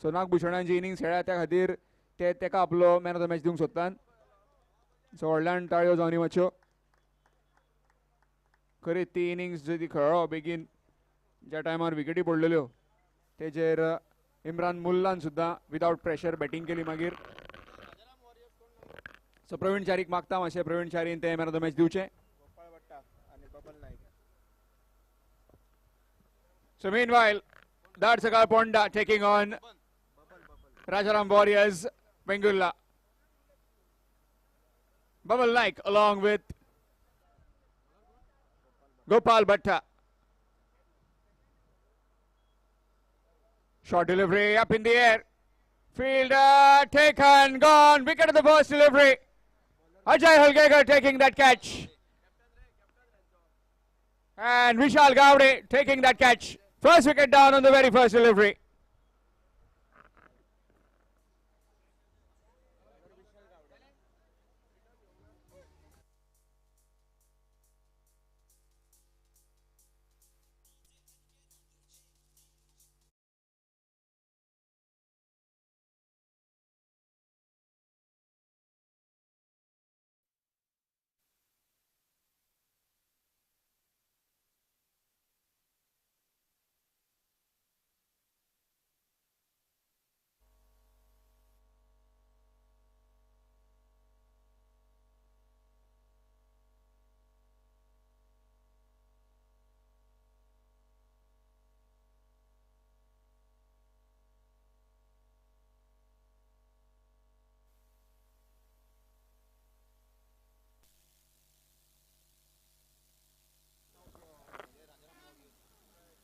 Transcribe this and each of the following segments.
सो नागभूषणान जी innings खेळ्ळ्या त्या खातीर ते तेका आपलो मॅन ऑफ द मॅच दिवंक सोदतात. सो व्हडल्यान ताळयो जावनी मातश्यो. खरीत ती इनिंग्स जी खेळ्ळो बेगीन ज्या टायमार विकेटी पडलेल्यो तेजेर इम्रान मुल्लान सुद्दां विदाउट प्रेशर बॅटिंग केली मागीर. सो प्रवीण चारीक मागता मातशें प्रवीण चारीन ते मॅन ऑफ द मॅच दिवचें. So meanwhile, Darsakal Ponda taking on Rajaram Warriors Bengulla. Bubble Naik along with Gopal Bhatta. Short delivery up in the air. Fielder taken, gone. Wicket of the first delivery. Ajay Halgagar taking that catch. And Vishal Gowde taking that catch. First wicket down on the very first delivery.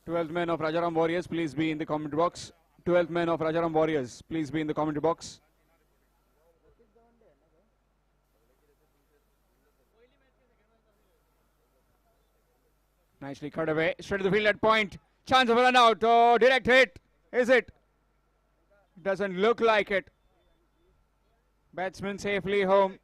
Twelfth man of Rajaram Warriors, please be in the comment box. 12th man of Rajaram Warriors, please be in the comment box. Nicely cut away, straight to the field at point. Chance of a run out. Oh, direct hit. Is it? Doesn't look like it. Batsman safely home.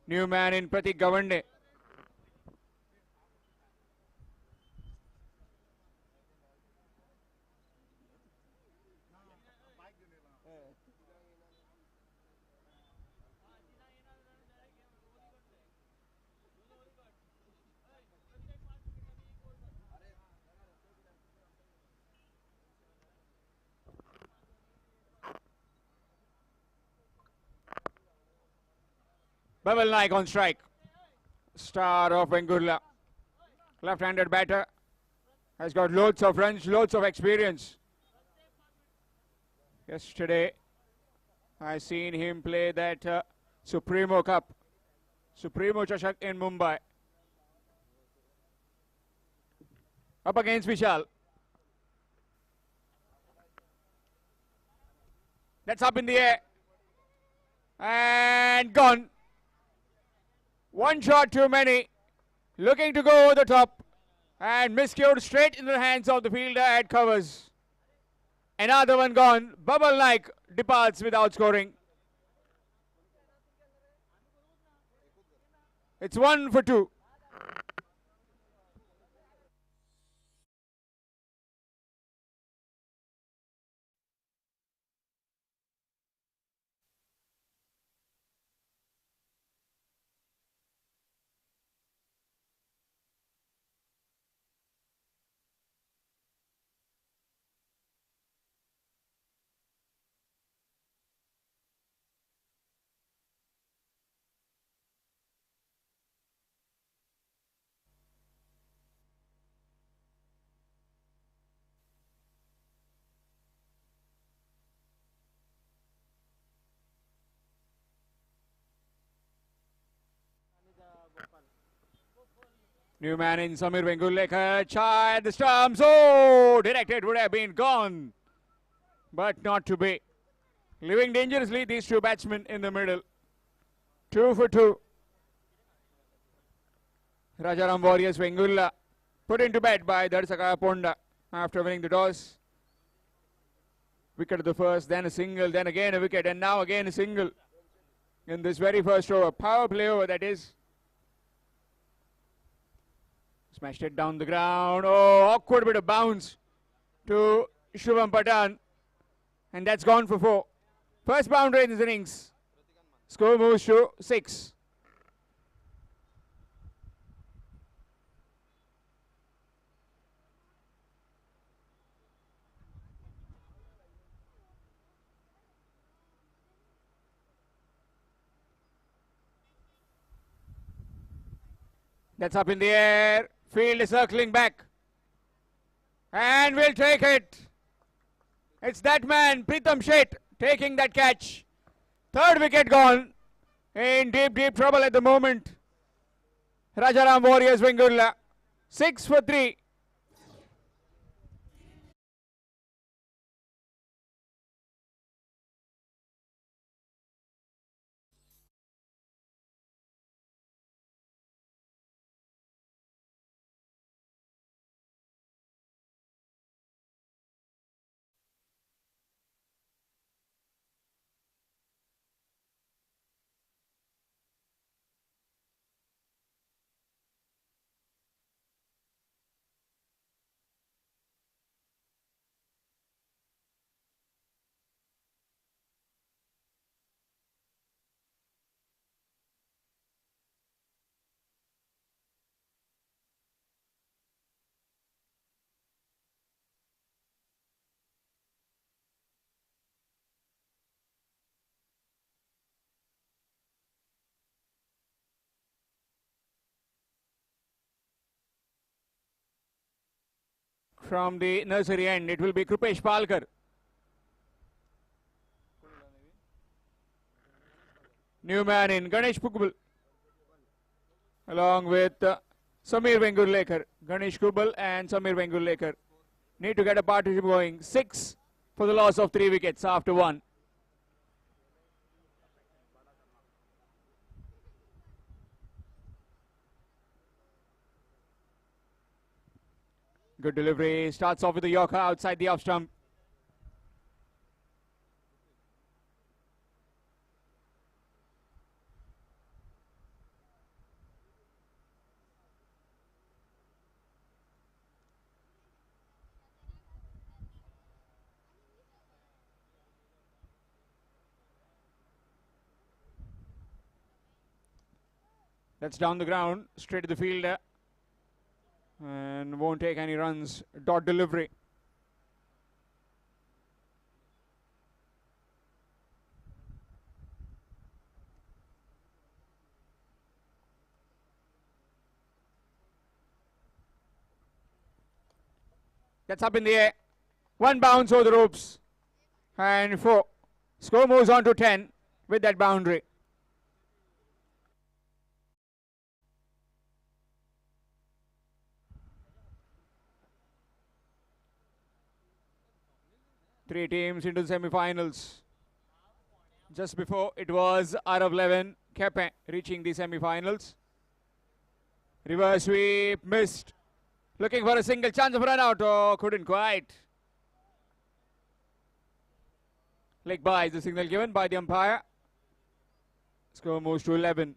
New man in Pratik Gawande. Bubble Naik on strike. Star of Bengulla. Left-handed batter. Has got loads of runs, loads of experience. Yesterday, I seen him play that Supremo Cup. Supremo Chashak in Mumbai. Up against Vishal. That's up in the air. And gone. One shot too many. Looking to go over the top. And miscued straight in the hands of the fielder at covers. Another one gone. Bubble Naik departs without scoring. It's 1 for 2. New man in Samir Bengulla. Chai at the stumps. Oh, directed would have been gone. But not to be. Living dangerously, these two batsmen in the middle. 2 for 2. Rajaram Warriors Bengulla put into bed by Darsakal Ponda after winning the toss. Wicket of the first, then a single, then again a wicket, and now again a single. in this very first over. Power play over, that is. Smashed it down the ground. Oh, awkward bit of bounce to Shubham Pathan. And that's gone for 4. First boundary in this innings. Score moves to 6. That's up in the air. Field is circling back. And we'll take it. It's that man, Pritham Sheth, taking that catch. Third wicket gone. In deep, deep trouble at the moment. Rajaram Warriors Bengaluru. 6 for 3. From the nursery end, it will be Krupesh Palkar. New man in Ganesh Kubal, along with Samir Vengurlekar. Ganesh Kubal and Samir Vengurlekar need to get a partnership going. 6 for the loss of 3 wickets after 1. Good delivery. Starts off with the Yorker outside the off stump. That's down the ground, straight to the fielder. And won't take any runs. Dot delivery. That's up in the air. 1 bounce over the ropes. And 4. Score moves on to 10 with that boundary. Three teams into the semi-finals. Just before it was Arav 11, Kepe reaching the semi-finals. Reverse sweep, missed. Looking for a single chance of run out. Oh, couldn't quite. Leg by is the signal given by the umpire. Score moves to 11.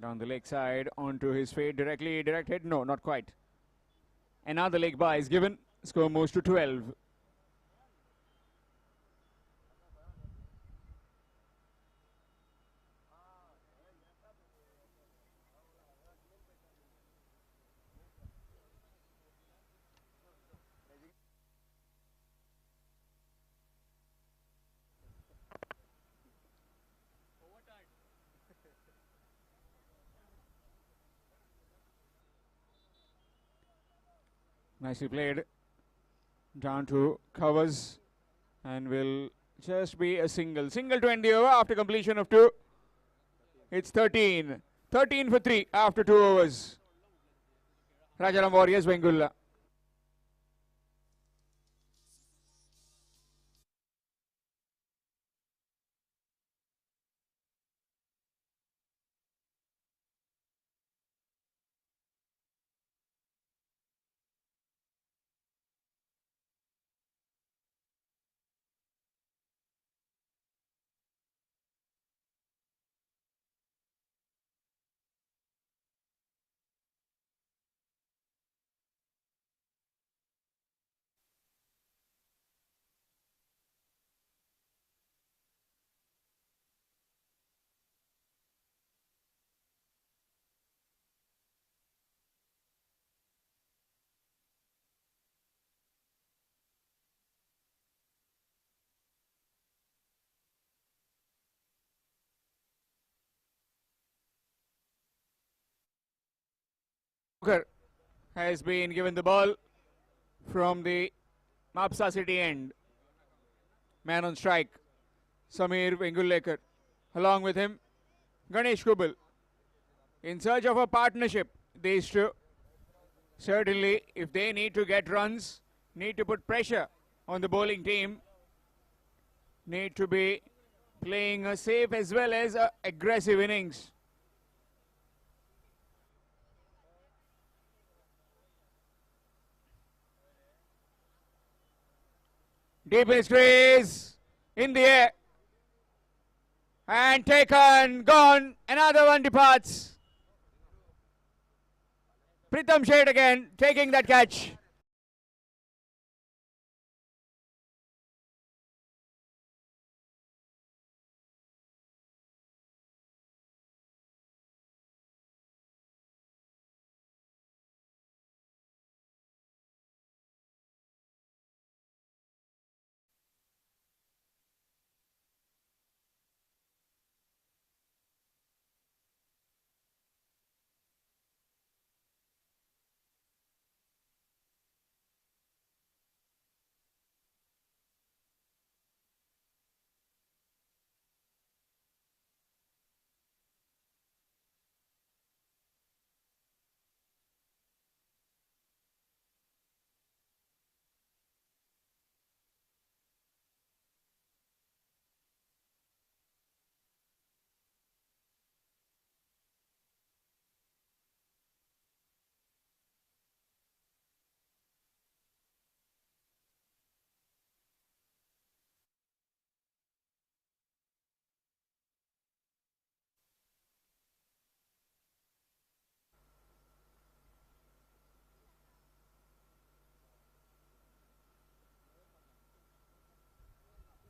Down the leg side, onto his fade, directed. No, not quite. Another leg by is given. Score moves to 12. Nicely played. Down to covers and will just be a single. Single to end the over after completion of 2. It's 13. 13 for 3 after 2 overs. Rajaram Warriors, Wengulla. Has been given the ball from the Mapsa City end. Man on strike, Samir Vengullekar. Along with him, Ganesh Kubal. In search of a partnership, these two. Certainly, if they need to get runs, need to put pressure on the bowling team, need to be playing a safe as well as a aggressive innings. Deep in his crease, in the air, and taken, gone, another one departs. Pritham Sheth again, taking that catch.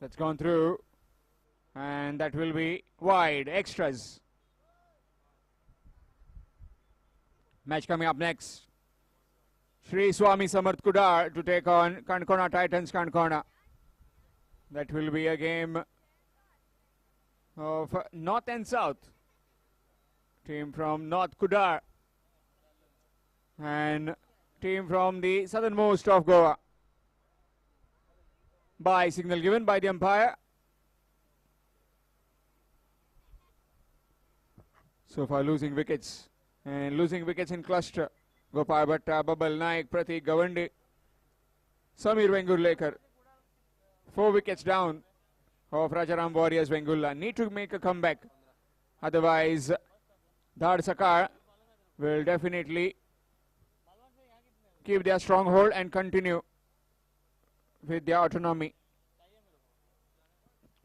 That's gone through, and that will be wide, extras. Match coming up next. Sri Swami Samarth Kudar to take on Kankona Titans Kankona. That will be a game of North and South. Team from North Kudar and team from the southernmost of Goa. By signal given by the umpire. So far losing wickets, and losing wickets in cluster. Gopal Bhatta, Babal Naik, Pratik Gawande, Samir Vengullekar. 4 wickets down of Rajaram Warriors Wengulla. Need to make a comeback. Otherwise, Dhar Sakar will definitely keep their stronghold and continue with their autonomy.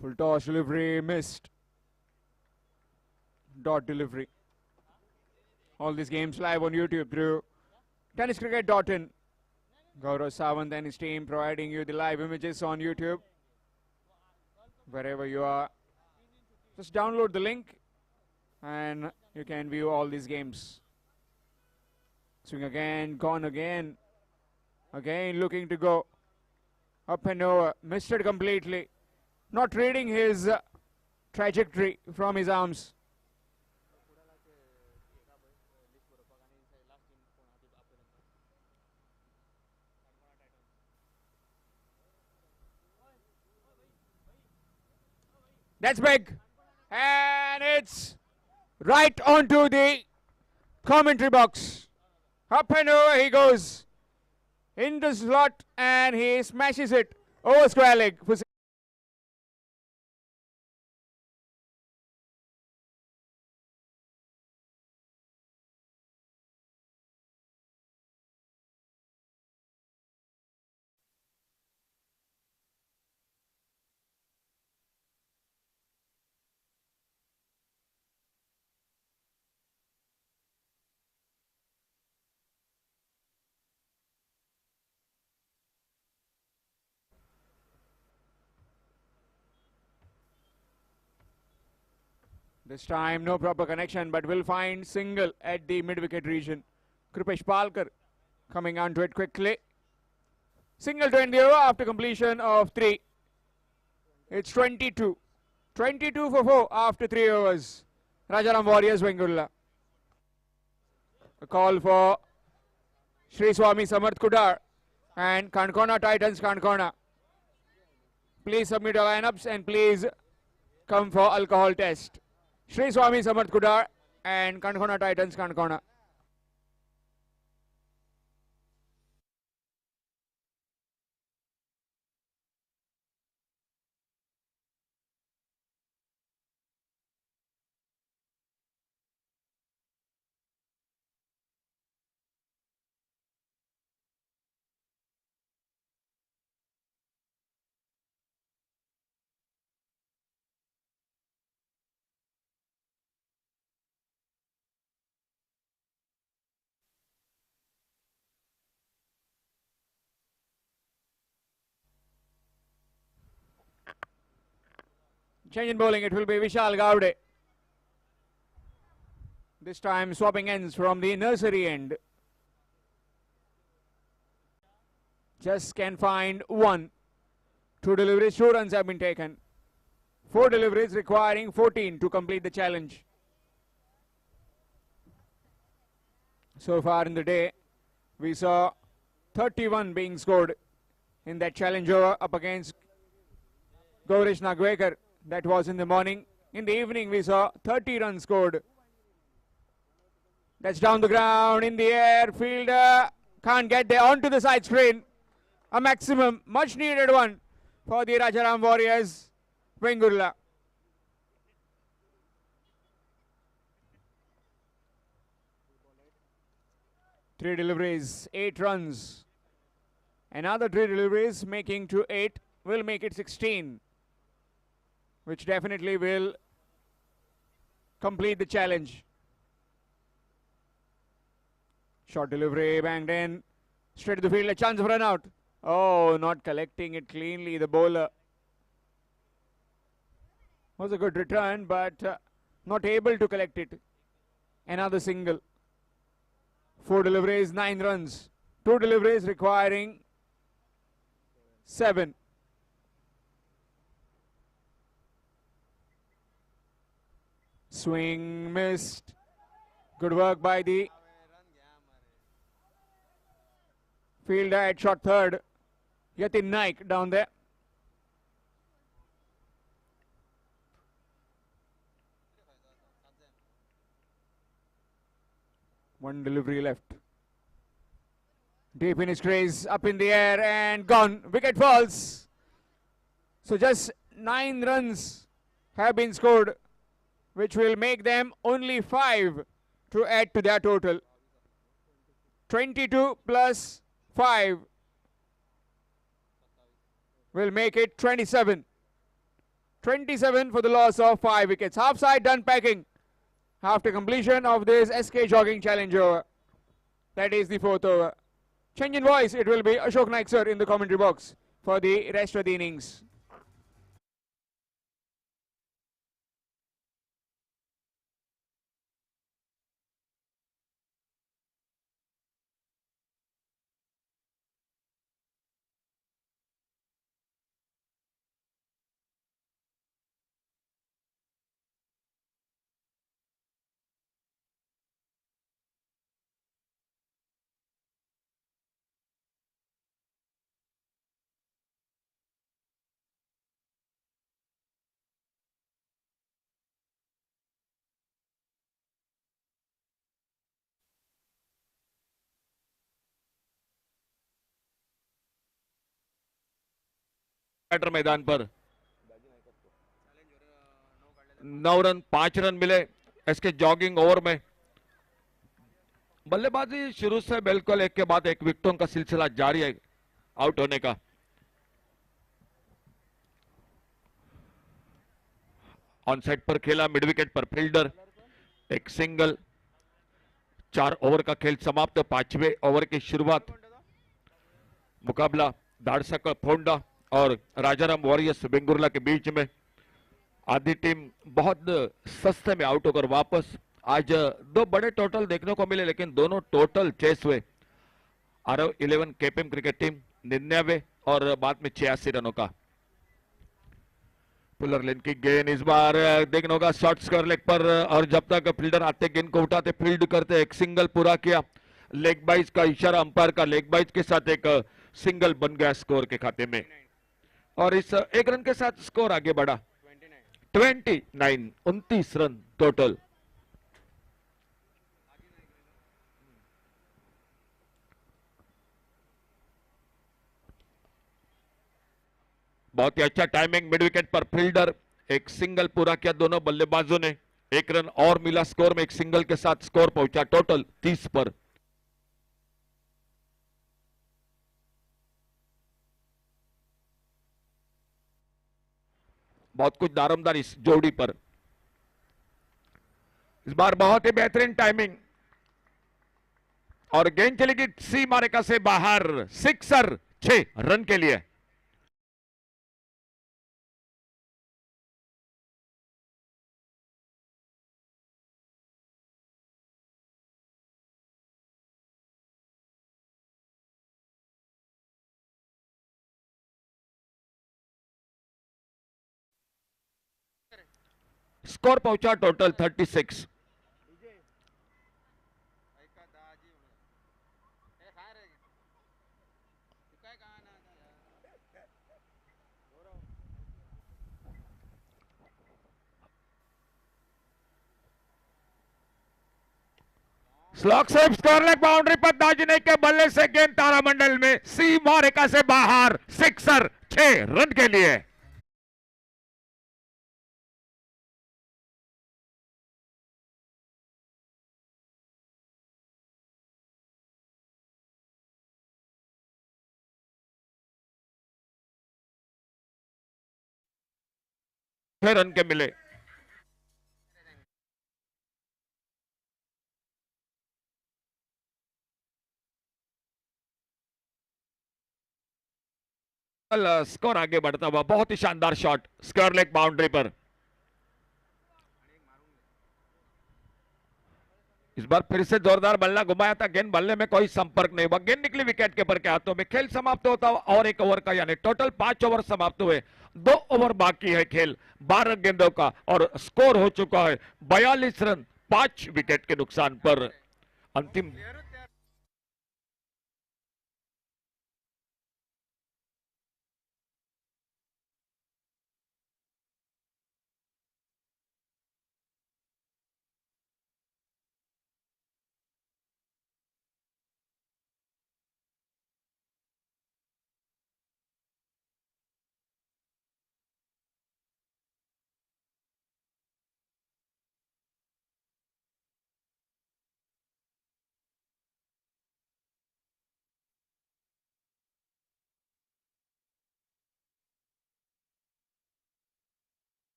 Full toss delivery missed. Dot delivery. All these games live on YouTube through tenniscricket.in. Gaurav Sawant and his team providing you the live images on YouTube. Wherever you are, just download the link and you can view all these games. Swing again, gone again. Again looking to go up and over. Missed it completely. Not reading his trajectory from his arms. That's big. And it's right onto the commentary box. Up and over he goes. In the slot and he smashes it over square leg. This time no proper connection, but will find single at the mid-wicket region. Krupesh Palkar coming onto it quickly. Single to end the over after completion of 3. It's 22. 22 for 4 after 3 overs. Rajaram Warriors, Bengulla. A call for Sri Swami Samarth Kudar and Kankona Titans, Kankona. Please submit your lineups and please come for alcohol test. Sri Swami Samarth Kudar and Kankona Titans, Kankona. Change in bowling, it will be Vishal Gowde. This time swapping ends from the nursery end. Just can find 1. 2 deliveries, 2 runs have been taken. 4 deliveries requiring 14 to complete the challenge. So far in the day, we saw 31 being scored in that challenge over up against Gaurish Nagwekar. That was in the morning. In the evening, we saw 30 runs scored. That's down the ground, in the air. Fielder can't get there, onto the side screen. A maximum, much needed one for the Rajaram Warriors, Bengulla. Three deliveries, 8 runs. Another 3 deliveries, making to 8, will make it 16, which definitely will complete the challenge. Short delivery, banged in, straight to the field, a chance of run out. Oh, not collecting it cleanly, the bowler. Was a good return, but not able to collect it. Another single. 4 deliveries, 9 runs. 2 deliveries requiring 7. Swing missed. Good work by the fielder at short third. Yatin Naik down there. One delivery left. Deep in his crease, up in the air and gone. Wicket falls. So just 9 runs have been scored, which will make them only 5 to add to their total. 22 plus 5 will make it 27. 27 for the loss of 5 wickets. Half side done packing after completion of this SK Jogging Challenge over. That is the 4th over. Change in voice, it will be Ashok Naik sir in the commentary box for the rest of the innings. Batter मैदान पर 9 run 5 run मिले इसके jogging over में। बल्लेबाजी शुरू से बिल्कुल एक के बाद एक विकेटों का सिलसिला जारी है आउट होने का। ऑन साइड पर खेला, मिड विकेट पर फील्डर, एक सिंगल। 4 ओवर का खेल समाप्त, 5वें ओवर की शुरुआत। मुकाबला दाड़सक फोंडा और राजाराम वॉरियर्स बेंगुर्ला के बीच में। आधी टीम बहुत सस्ते में आउट होकर वापस। आज 2 बड़े टोटल देखने को मिले, लेकिन दोनों टोटल चेस हुए। आरव 11 केपीएम क्रिकेट टीम 99 और बाद में 86 रनों का। पुलर लेन की गेंद इस बार देखने होगा शॉर्ट स्क्वायर लेग पर, और जब तक फील्डर आते गेंद को उठाते फील्ड करते, एक सिंगल पूरा किया। लेग बाइज का इशारा अंपायर का, लेग बाइज के साथ एक सिंगल बन गया स्कोर के खाते में, और इस 1 रन के साथ स्कोर आगे बढ़ा 29, 29 रन टोटल। बहुत ही अच्छा टाइमिंग, मिड विकेट पर फील्डर, एक सिंगल पूरा किया दोनों बल्लेबाजों ने। 1 रन और मिला स्कोर में, एक सिंगल के साथ स्कोर पहुंचा टोटल 30 पर। बहुत कुछ दारोमदार इस जोड़ी पर। इस बार बहुत ही बेहतरीन टाइमिंग, और गेंद चलेगी सीमा रेखा से बाहर, सिक्सर 6 रन के लिए। स्कोर पहुंचा total 36। Slog safe, score leg boundary पर दाजने के बल्ले से गेंद तारामंडल में सीमा रेखा से बाहर, सिक्सर 6 रन के लिए। रन के मिले। स्कोर आगे बढ़ता हुआ, बहुत ही शानदार शॉट स्क्वायर लेग बाउंड्री पर। इस बार फिर से जोरदार बल्ला घुमाया था, गेंद बल्ले में कोई संपर्क नहीं हुआ, गेंद निकली विकेट कीपर के हाथों में। खेल समाप्त होता हुआ और 1 ओवर का, यानी टोटल 5 ओवर समाप्त हुए। 2 ओवर बाकी है खेल 12 गेंदों का, और स्कोर हो चुका है 42 रन 5 विकेट के नुकसान पर। अंतिम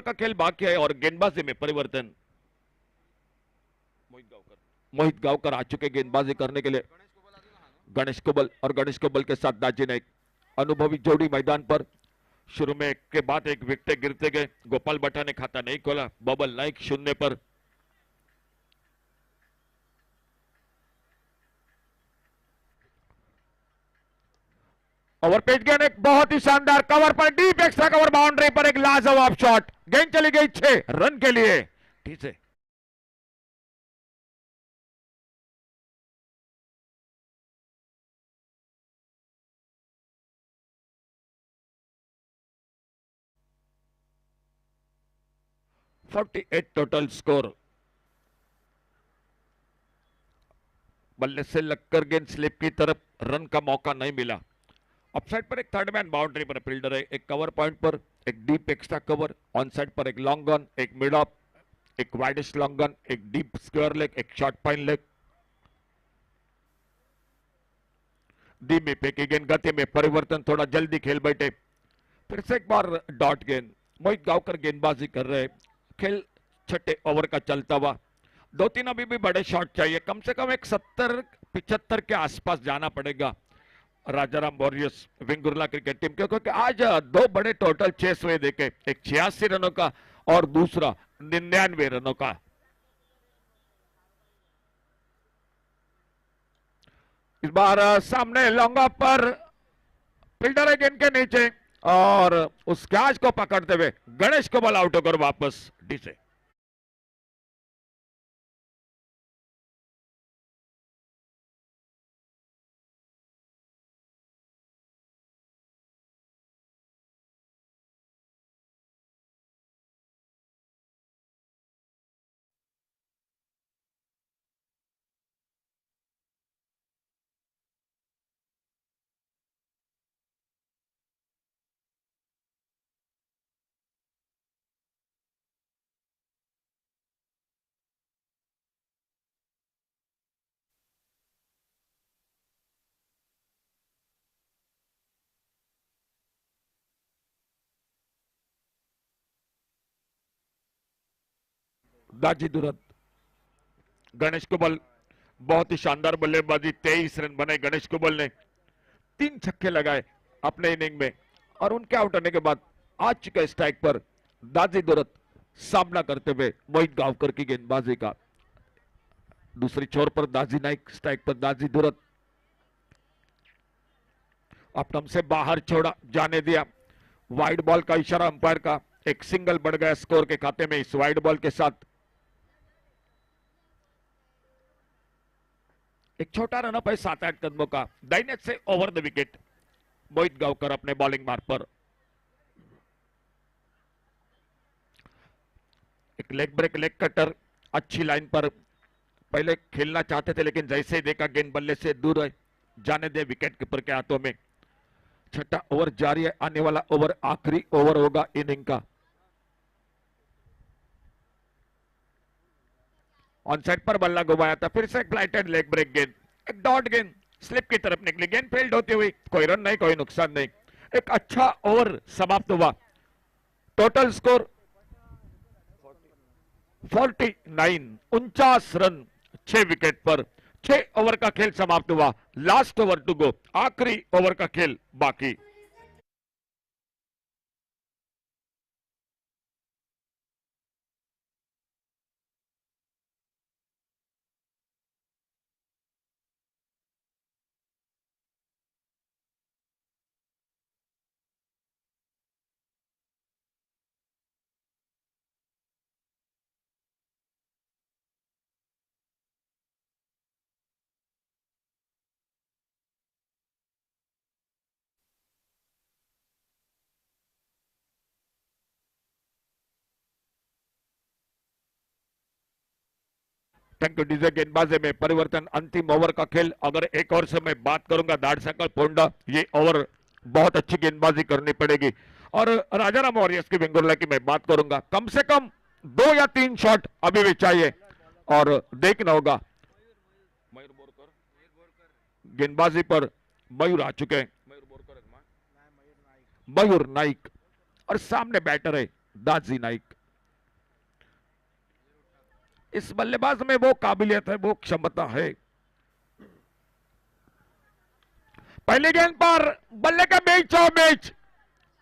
का खेल बाकी है और गेंदबाजी में परिवर्तन। मोहित गांवकर आ चुके गेंदबाजी करने के लिए। गणेश कुबल और गणेश कुबल के साथ दाजी नाइक, अनुभवी जोड़ी मैदान पर। शुरू में एक के बाद एक विकेट गिरते गए। गोपाल भट्टा ने खाता नहीं खोला। बबल नाइक 0 पर। ओवर पेज गेंद, एक बहुत ही शानदार कवर पर, डीप एक्स्ट्रा कवर बाउंड्री पर एक लाजवाब शॉट। गेंद चली गई 6 रन के लिए। ठीक है, एट टोटल स्कोर। बल्ले से लगकर गेंद स्लिप की तरफ, रन का मौका नहीं मिला। अपसाइड पर एक थर्ड मैन बाउंड्री पर फील्डर है। एक कवर पॉइंट पर एक deep extra cover, on side पर एक लॉन्ग गन, एक मिड ऑफ, एक वाइडेस्ट लॉन्ग गन, एक डीप स्क्वायर लेग, एक शॉर्ट फाइन लेग। धीमी फेंकी गेंद, गति में परिवर्तन, थोड़ा जल्दी खेल बैठे। फिर से एक बार डॉट गेंद। मोहित गांवकर गेंदबाजी कर रहे। खेल छठे ओवर का चलता हुआ। 2-3 अभी भी बड़े शॉट चाहिए, कम से कम एक 70-75 के आसपास जाना पड़ेगा Rajaram warriors Vengurla cricket team के, क्योंकि आज 2 बड़े टोटल चेस हुए देखे, एक 86 रनों का और दूसरा 99 रनों का। इस बार सामने लॉन्ग ऑफ पर फील्डर है गेंद के नीचे और उस कैच को पकड़ते हुए गणेश को बॉल आउट होकर वापस डी से। दाजी दुरंत गणेश कुबल, बहुत ही शानदार बल्लेबाजी। 23 रन बने गणेश कुबल ने, 3 छक्के लगाए अपने इनिंग में और उनके आउट होने के बाद आ चुके स्ट्राइक पर दाजी दुरत सामना करते हुए मोहित गांवकर की गेंदबाजी का। दूसरी छोर पर दाजी नाइक, स्ट्राइक पर दाजी दुरत। अपनम से बाहर छोड़ा, जाने दिया। वाइड बॉल का इशारा अंपायर का। एक सिंगल बढ़ गया स्कोर के खाते में इस वाइड बॉल के साथ। एक छोटा रन अप है 7-8 कदमों का। दाहिने से ओवर द विकेट मोहित गांवकर अपने बॉलिंग मार्ग पर। एक लेग ब्रेक, लेग कटर अच्छी लाइन पर पहले खेलना चाहते थे, लेकिन जैसे ही देखा गेंद बल्ले से दूर है, जाने दे विकेट कीपर के हाथों में। छठा ओवर जारी है, आने वाला ओवर आखिरी ओवर होगा इनिंग का। ऑन साइड पर बल्ला घुमाया था, फिर से फ्लाइटेड लेग ब्रेक गेंद, एक डॉट गेंद स्लिप की तरफ निकली। गेंद फील्ड होती हुई, कोई रन नहीं, कोई नुकसान नहीं। एक अच्छा ओवर समाप्त हुआ। टोटल स्कोर 49 रन 6 विकेट पर। 6 ओवर का खेल समाप्त हुआ। लास्ट ओवर टू गो, आखिरी ओवर का खेल बाकी। Thank you DJ. गेंदबाजी में परिवर्तन, अंतिम ओवर का खेल। अगर एक और से मैं बात करूंगा दाड़सकल पोंडा, ये ओवर बहुत अच्छी गेंदबाजी करनी पड़ेगी। और राजाराम वॉरियर्स की वेंगुर्ला की मैं बात करूंगा, कम से कम 2 या 3 शॉट अभी भी चाहिए और देखना होगा। गेंदबाजी पर मयूर आ चुके हैं, मयूर नाइक, और सामने बैटर है दाजी नाइक। इस बल्लेबाज में वो काबिलियत है, वो क्षमता है। पहली गेंद पर बल्ले का बीच और बीच,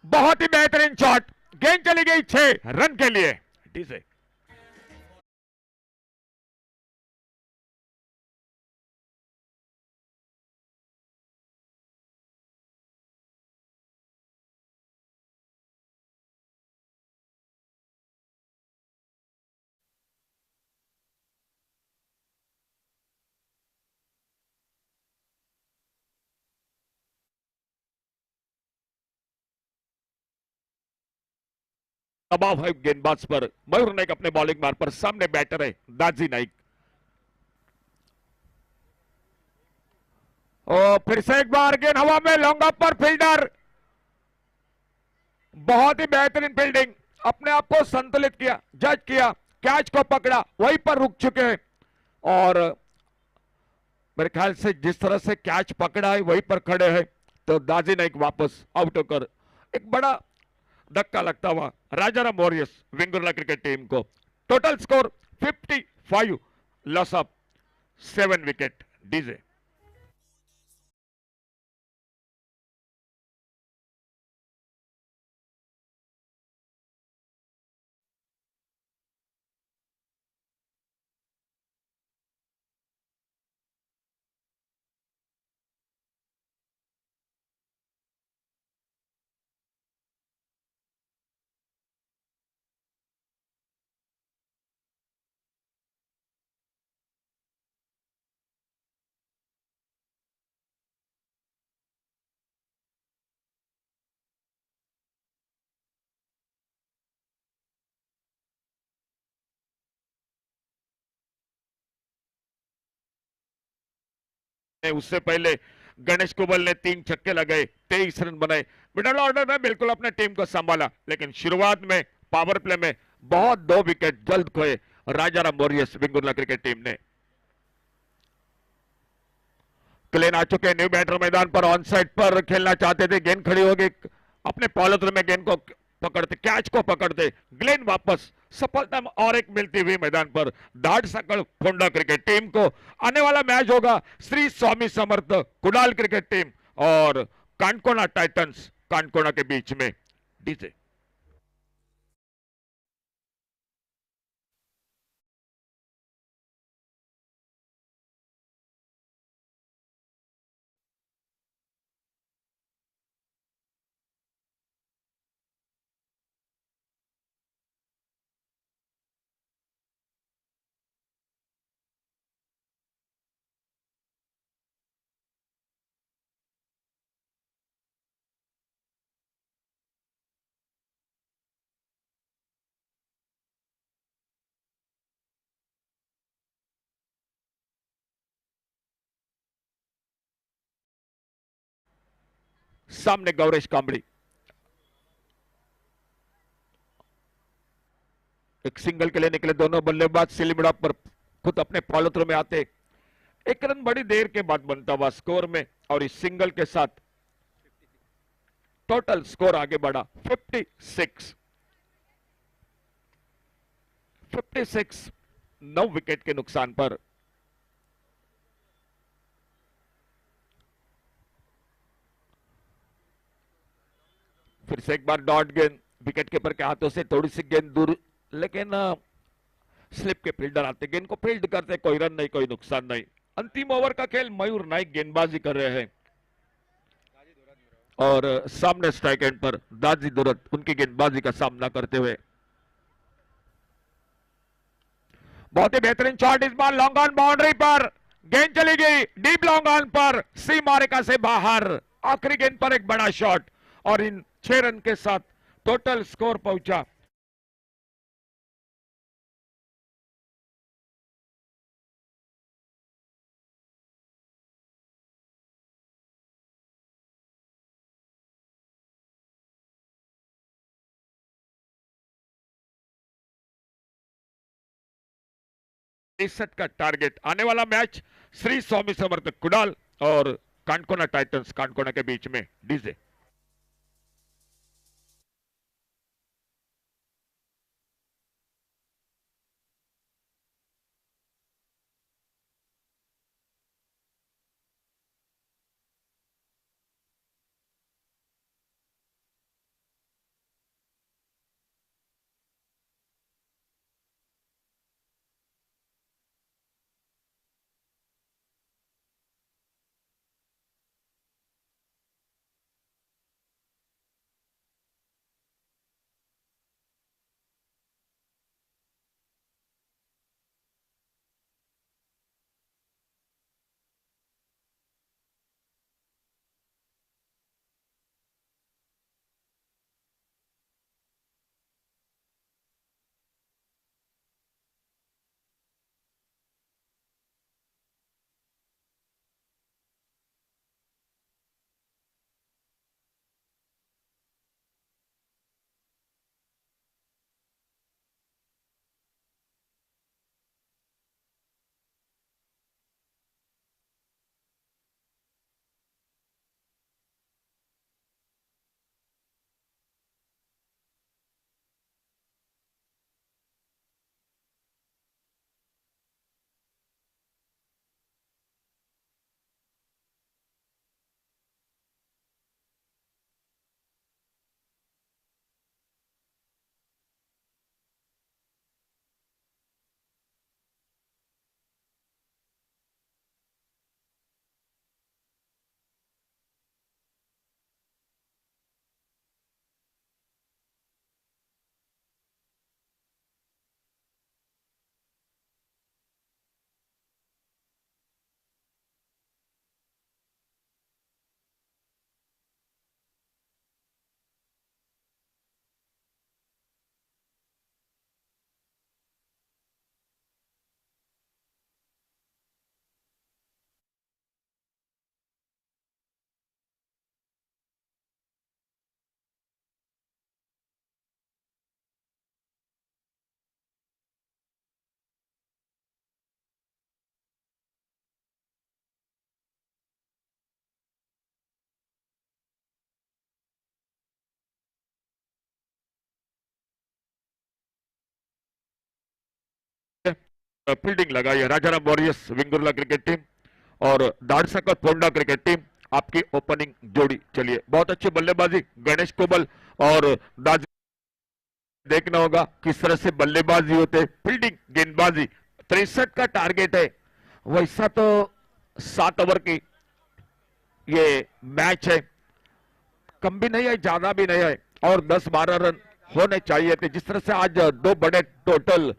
बहुत ही बेहतरीन शॉट, गेंद चली गई 6 रन के लिए। डीजे दबाव है गेंदबाज पर। मयूर नाइक अपने बॉलिंग मार पर, सामने बैटर है दाजी नाइक। और फिर से एक बार गेंद हवा में, लॉन्ग ऑफ पर फील्डर, बहुत ही बेहतरीन फील्डिंग, अपने आप को संतुलित किया, जज किया, कैच को पकड़ा, वहीं पर रुक चुके हैं। और मेरे ख्याल से जिस तरह से कैच पकड़ा है वहीं पर खड़े हैं, तो दाजी नाइक वापस आउट होकर एक बड़ा धक्का लगता हुआ Rajaram warriors Vengurla cricket team को। Total score 55, loss of 7 wicket. DJ उससे पहले गणेश कुबल ने 3 छक्के लगाए, 23 रन बनाए, मिडल ऑर्डर में बिल्कुल अपने टीम को संभाला, लेकिन शुरुआत में पावर प्ले में बहुत 2 विकेट जल्द खोए Rajaram warriors Vengurla cricket team ने। क्लेन आ चुके न्यू बैटर मैदान पर, ऑन साइड पर खेलना चाहते थे, गेंद खड़ी होगी, अपने पॉलिथीन में गेंद को पकड़ते, कैच को पकड़ते, ग्लेन वापस, सफलता और एक मिलती हुई मैदान पर। दाड़ सकल फोंडा क्रिकेट टीम को आने वाला मैच होगा श्री स्वामी समर्थ कुडाल क्रिकेट टीम और कांकोना टाइटंस कांकोना के बीच में। डीजे सामने गौरेश कांबड़ी, एक सिंगल के लिए निकले दोनों बल्लेबाज, सिलीमिड़ा पर खुद अपने फॉलोथ्रू में आते, एक रन बड़ी देर के बाद बनता हुआ स्कोर में, और इस सिंगल के साथ टोटल स्कोर आगे बढ़ा 56। 9 विकेट के नुकसान पर। फिर से एक बार डॉट गेंद, विकेट कीपर के हाथों से थोड़ी सी गेंद दूर, लेकिन स्लिप के फील्डर आते, गेंद को फील्ड करते, कोई रन नहीं, कोई नुकसान नहीं। अंतिम ओवर का खेल, मयूर नाइक गेंदबाजी कर रहे हैं और सामने स्ट्राइक एंड पर दाजी दुरत उनकी गेंदबाजी का सामना करते हुए। बहुत ही बेहतरीन शॉट, इस बार लॉन्ग ऑन बाउंड्री पर गेंद चली गई, डीप लॉन्ग ऑन पर, सीमा रेखा से बाहर, आखिरी गेंद पर एक बड़ा शॉट, और इन 6 रन के साथ टोटल स्कोर पहुंचा का टारगेट। आने वाला मैच श्री स्वामी समर्थ कुडाल और कांकोना टाइटंस कांकोना के बीच में। डीजे फील्डिंग लगाई है Rajaram warriors Vengurla cricket team और दाड़साकर फोंडा क्रिकेट टीम आपकी ओपनिंग जोड़ी। चलिए बहुत अच्छी बल्लेबाजी गणेश कोबल और दाज देखना होगा किस तरह से बल्लेबाजी होते, फील्डिंग गेंदबाजी 63 का टारगेट है। वैसा तो 7 ओवर की ये मैच है, कम भी नहीं है ज्यादा भी नहीं है और 10-12 रन होने चाहिए थे जिस तरह से आज 2 बड़े टोटल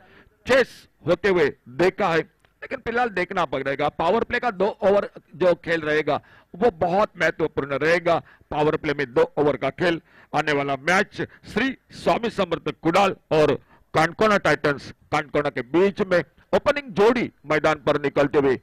चेस होते हुए देखा है। लेकिन फिलहाल देखना पड़ेगा पावर प्ले का 2 ओवर जो खेल रहेगा वो बहुत महत्वपूर्ण रहेगा। पावर प्ले में 2 ओवर का खेल आने वाला मैच श्री स्वामी समर्थ कुडाल और कानकोना टाइटंस कानकोना के बीच में ओपनिंग जोड़ी मैदान पर निकलते हुए।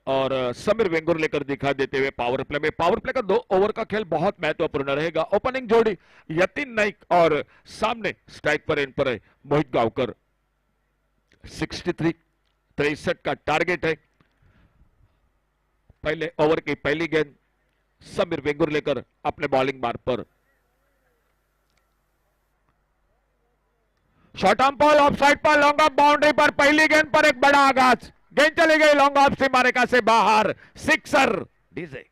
और समीर वेंगुर लेकर दिखा देते हुए पावर प्ले में। पावर प्ले का 2 ओवर का खेल बहुत महत्वपूर्ण रहेगा। ओपनिंग जोड़ी यतीन नाइक और सामने स्ट्राइक पर एंड पर है मोहित गांवकर। 63 का टारगेट है। पहले ओवर की पहली गेंद समीर वेंगुर लेकर अपने बॉलिंग मार्ग पर। Short arm ball of side पर लॉन्ग ऑफ बाउंड्री पर पहली गेंद पर एक बड़ा आगाज, गेंद चली गई लॉन्ग ऑफ सीमा रेखा से बाहर, सिक्सर डीजे।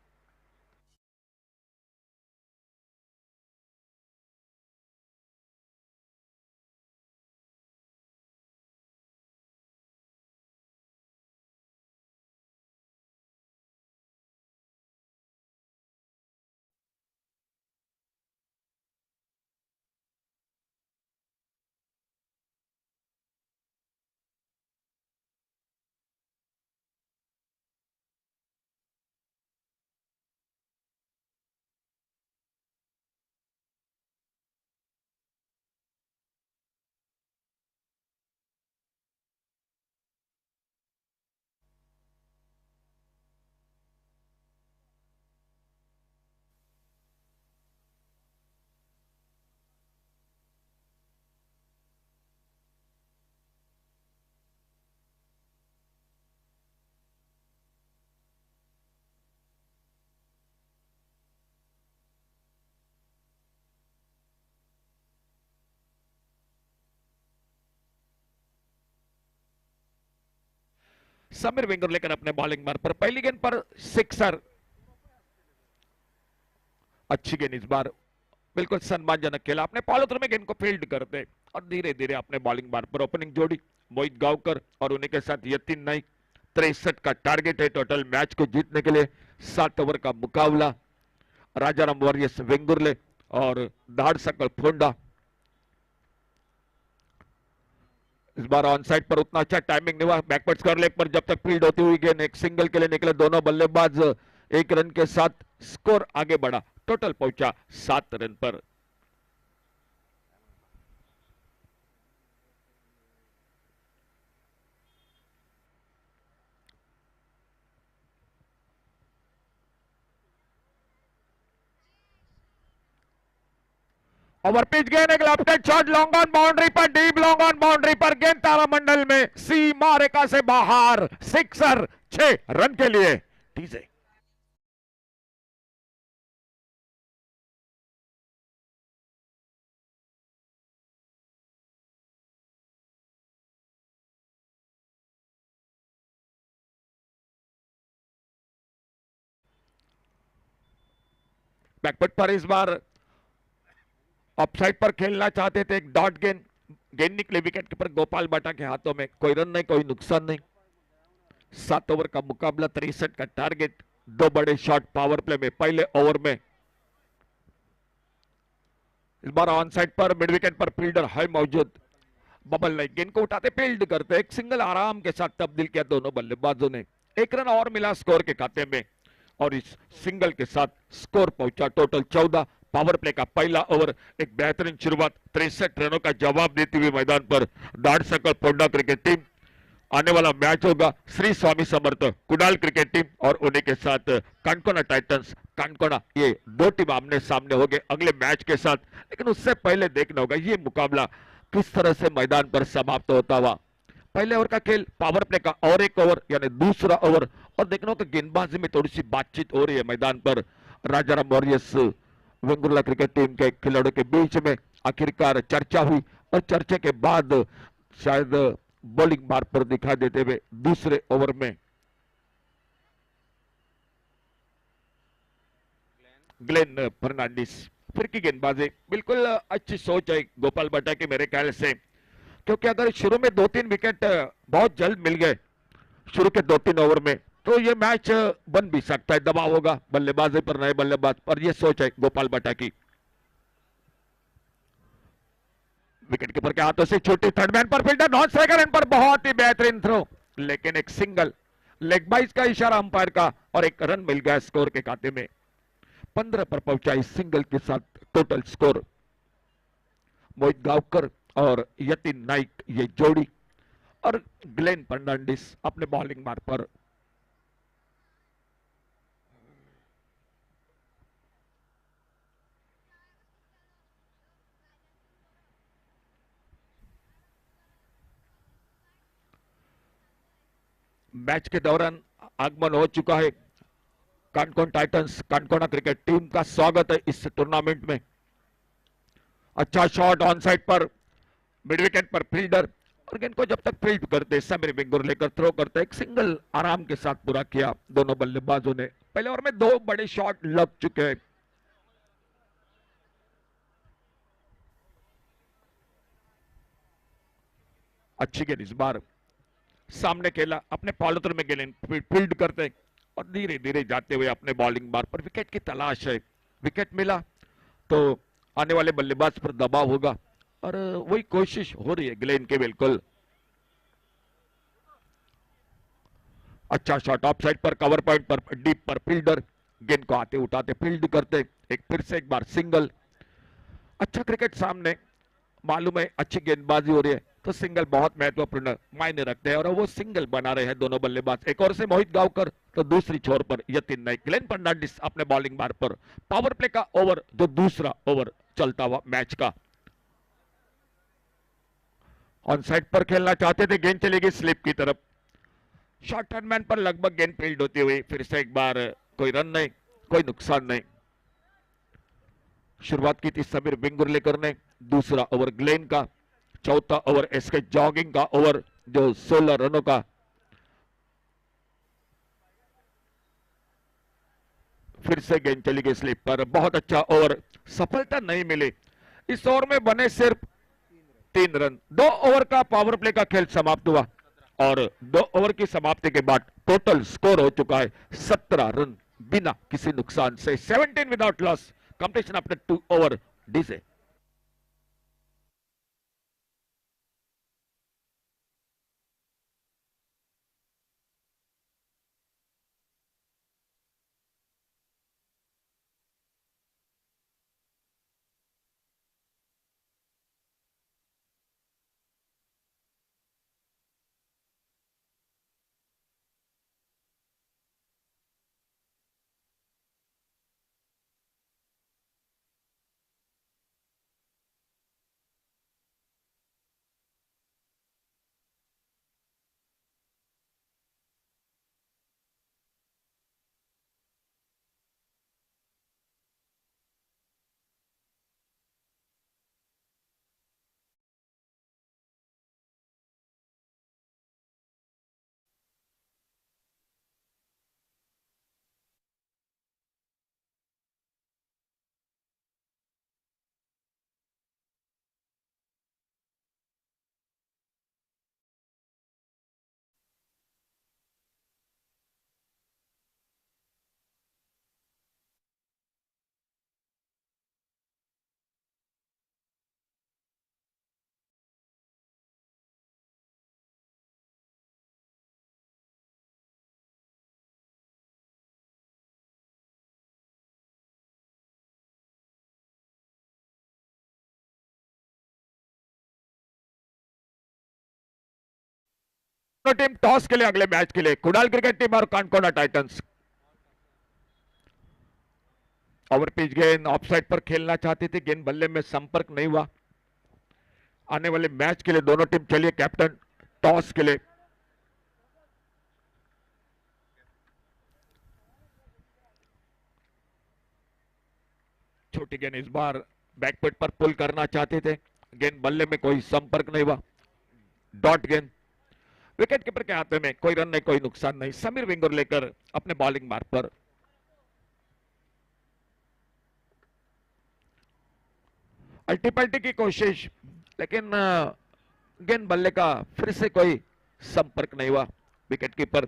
समीर वेंगुर लेकर अपने बॉलिंग मार्ग पर पहली गेंद पर सिक्सर। अच्छी गेंद इस बार बिल्कुल सम्मानजनक खेला, अपने पॉलोत्र में गेंद को फील्ड करते और धीरे धीरे अपने बॉलिंग मार्ग पर। ओपनिंग जोड़ी मोहित गांवकर और उन्हीं के साथ यतीन नाइक। 63 का टारगेट है टोटल मैच को जीतने के लिए। 7 ओवर का मुकाबला राजाराम वॉरियर्स वेंगुर्ले और दाड़साकर फोंडा। इस बार ऑन साइड पर उतना अच्छा टाइमिंग नहीं हुआ। बैकवर्ड स्क्वायर लेग पर जब तक फील्ड होती हुई गेंद एक सिंगल के लिए निकले दोनों बल्लेबाज। 1 रन के साथ स्कोर आगे बढ़ा, टोटल पहुंचा 7 रन पर। ओवर पिच गेंद एक left shot long on boundary पर, डीप लॉन्ग ऑन बाउंड्री पर, गेंद तारामंडल में सीमा रेखा से बाहर, सिक्सर 6 रन के लिए टीजे। बैकवर्ड पर इस बार ऑफसाइड पर खेलना चाहते थे, एक डॉट गेंद, गेंद निकले विकेट कीपर गोपाल बाटा के हाथों में। कोई रन नहीं, कोई नुकसान नहीं। 7 ओवर का मुकाबला, 63 का टारगेट। दो बड़े शॉट पावर प्ले में पहले ओवर में। इस बार ऑन साइड पर मिड विकेट पर फील्डर है मौजूद। बबल नहीं, गेंद को उठाते फील्ड करते, एक सिंगल आराम के साथ तब्दील किया दोनों बल्लेबाजों ने। एक रन और मिला स्कोर के खाते में और इस सिंगल के साथ स्कोर पहुंचा टोटल 14। पावर प्ले का पहला ओवर एक बेहतरीन शुरुआत, 63 रनों का जवाब देती हुई मैदान पर दाड़ सकल पोंडा क्रिकेट टीम। आने वाला मैच होगा श्री स्वामी समर्थ कुडाल क्रिकेट टीम और उन्हीं के साथ कानकोना टाइटंस कानकोना। ये दो टीम आमने सामने हो गए अगले मैच के साथ। लेकिन उससे पहले देखना होगा ये मुकाबला किस तरह से मैदान पर समाप्त होता हुआ। पहले ओवर का खेल, पावर प्ले का और एक ओवर यानी दूसरा ओवर, और देखना होगा गेंदबाजी में थोड़ी सी बातचीत हो रही है मैदान पर Rajaram warriors Vengurla cricket team के खिलाड़ियों के बीच में। आखिरकार चर्चा हुई और चर्चा के बाद शायद बॉलिंग मार्ग पर दिखा देते हुए दूसरे ओवर में ग्लेन फर्नांडिस फिर की गेंदबाजी। बिल्कुल अच्छी सोच है गोपाल भट्टा की मेरे ख्याल से, क्योंकि अगर शुरू में 2-3 विकेट बहुत जल्द मिल गए शुरू के 2-3 ओवर में तो ये मैच बन भी सकता है। दबाव होगा बल्लेबाजी पर, नए बल्लेबाज पर, यह सोच है गोपाल भट्टा की। विकेट कीपर के हाथों से छोटी, थर्ड मैन पर फील्डर नॉन स्ट्राइकर रन पर बहुत ही बेहतरीन थ्रो, लेकिन एक सिंगल लेग बाइज का इशारा अंपायर का और एक रन मिल गया स्कोर के खाते में। 15 पर पहुंचा इस सिंगल के साथ टोटल स्कोर। मोहित गावकर और यतिन नाइक ये जोड़ी और ग्लेन फर्नांडिस अपने बॉलिंग मार्ग पर। मैच के दौरान आगमन हो चुका है कानकोन टाइटंस कानकोना क्रिकेट टीम का। स्वागत है इस टूर्नामेंट में। अच्छा शॉट ऑन साइड पर मिड विकेट पर फील्डर, और गेंद को जब तक फील्ड करते समीर वेंगुर लेकर थ्रो करते, एक सिंगल आराम के साथ पूरा किया दोनों बल्लेबाजों ने। पहले ओवर में दो बड़े शॉट लग चुके हैं। अच्छी गेंद इस बार सामने खेला, अपने पॉलिथर में गेंद फील्ड करते और धीरे धीरे जाते हुए अपने बॉलिंग बार पर विकेट की तलाश है। विकेट मिला तो आने वाले बल्लेबाज पर दबाव होगा और वही कोशिश हो रही है ग्लेन के। बिल्कुल अच्छा शॉट ऑफ साइड पर, कवर पॉइंट पर, डीप पर फील्डर गेंद को आते उठाते फील्ड करते, एक फिर से एक बार सिंगल। अच्छा क्रिकेट सामने, मालूम है अच्छी गेंदबाजी हो रही है तो सिंगल बहुत महत्वपूर्ण मायने रखते हैं और वो सिंगल बना रहे हैं दोनों बल्लेबाज। एक और से मोहित गावकर तो दूसरी छोर पर यतिन नाइक। ग्लेन फर्नांडिस अपने बॉलिंग बार पर। पावर प्ले का ओवर जो दूसरा ओवर चलता हुआ मैच का। ऑन साइड पर खेलना चाहते थे, गेंद चलेगी स्लिप की तरफ। शॉर्ट टर्न मैन पर लगभग गेंद फील्ड होती हुई फिर से एक बार, कोई रन नहीं, कोई नुकसान नहीं। शुरुआत की थी समीर वेंगुर्लेकर ने, दूसरा ओवर ग्लेन का, चौथा ओवर एसके जॉगिंग का ओवर जो 16 रनों का। फिर से गेंद चली गई स्लिप पर, बहुत अच्छा ओवर, सफलता नहीं मिली। इस ओवर में बने सिर्फ 3 रन। 2 ओवर का पावर प्ले का खेल समाप्त हुआ और 2 ओवर की समाप्ति के बाद टोटल स्कोर हो चुका है 17 रन बिना किसी नुकसान से। 17 without loss, completion after 2 over DJ. Team toss के लिए अगले मैच के लिए कुडाल क्रिकेट टीम और कानकोना टाइटंस। ओवर पिच गेंद ऑफसाइड पर खेलना चाहती थी, गेंद बल्ले में संपर्क नहीं हुआ। आने वाले मैच के लिए दोनों टीम चलिए कैप्टन टॉस के लिए। छोटी गेंद इस बार बैकफुट पर पुल करना चाहते थे, गेंद बल्ले में कोई संपर्क नहीं हुआ। डॉट गेंद विकेट कीपर के हाथ में, कोई रन नहीं कोई नुकसान नहीं। समीर विंगर लेकर अपने बॉलिंग मार्ग पर। अल्टी पल्टी की कोशिश, लेकिन गेंद बल्ले का फिर से कोई संपर्क नहीं हुआ। विकेट कीपर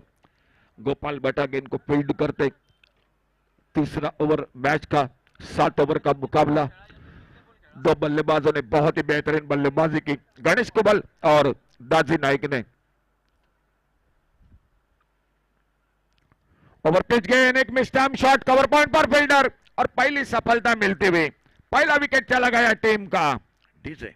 गोपाल भट्टा गेंद को फील्ड करते। तीसरा ओवर मैच का 7 ओवर का मुकाबला। दो बल्लेबाजों ने बहुत ही बेहतरीन बल्लेबाजी की, गणेश कुबल और दाजी नाइक ने। ओवर पिच गेंद, एक मिस्टैम शॉट कवर पॉइंट पर फील्डर और पहली सफलता मिलती हुई पहला विकेट चला गया टीम का। डीजे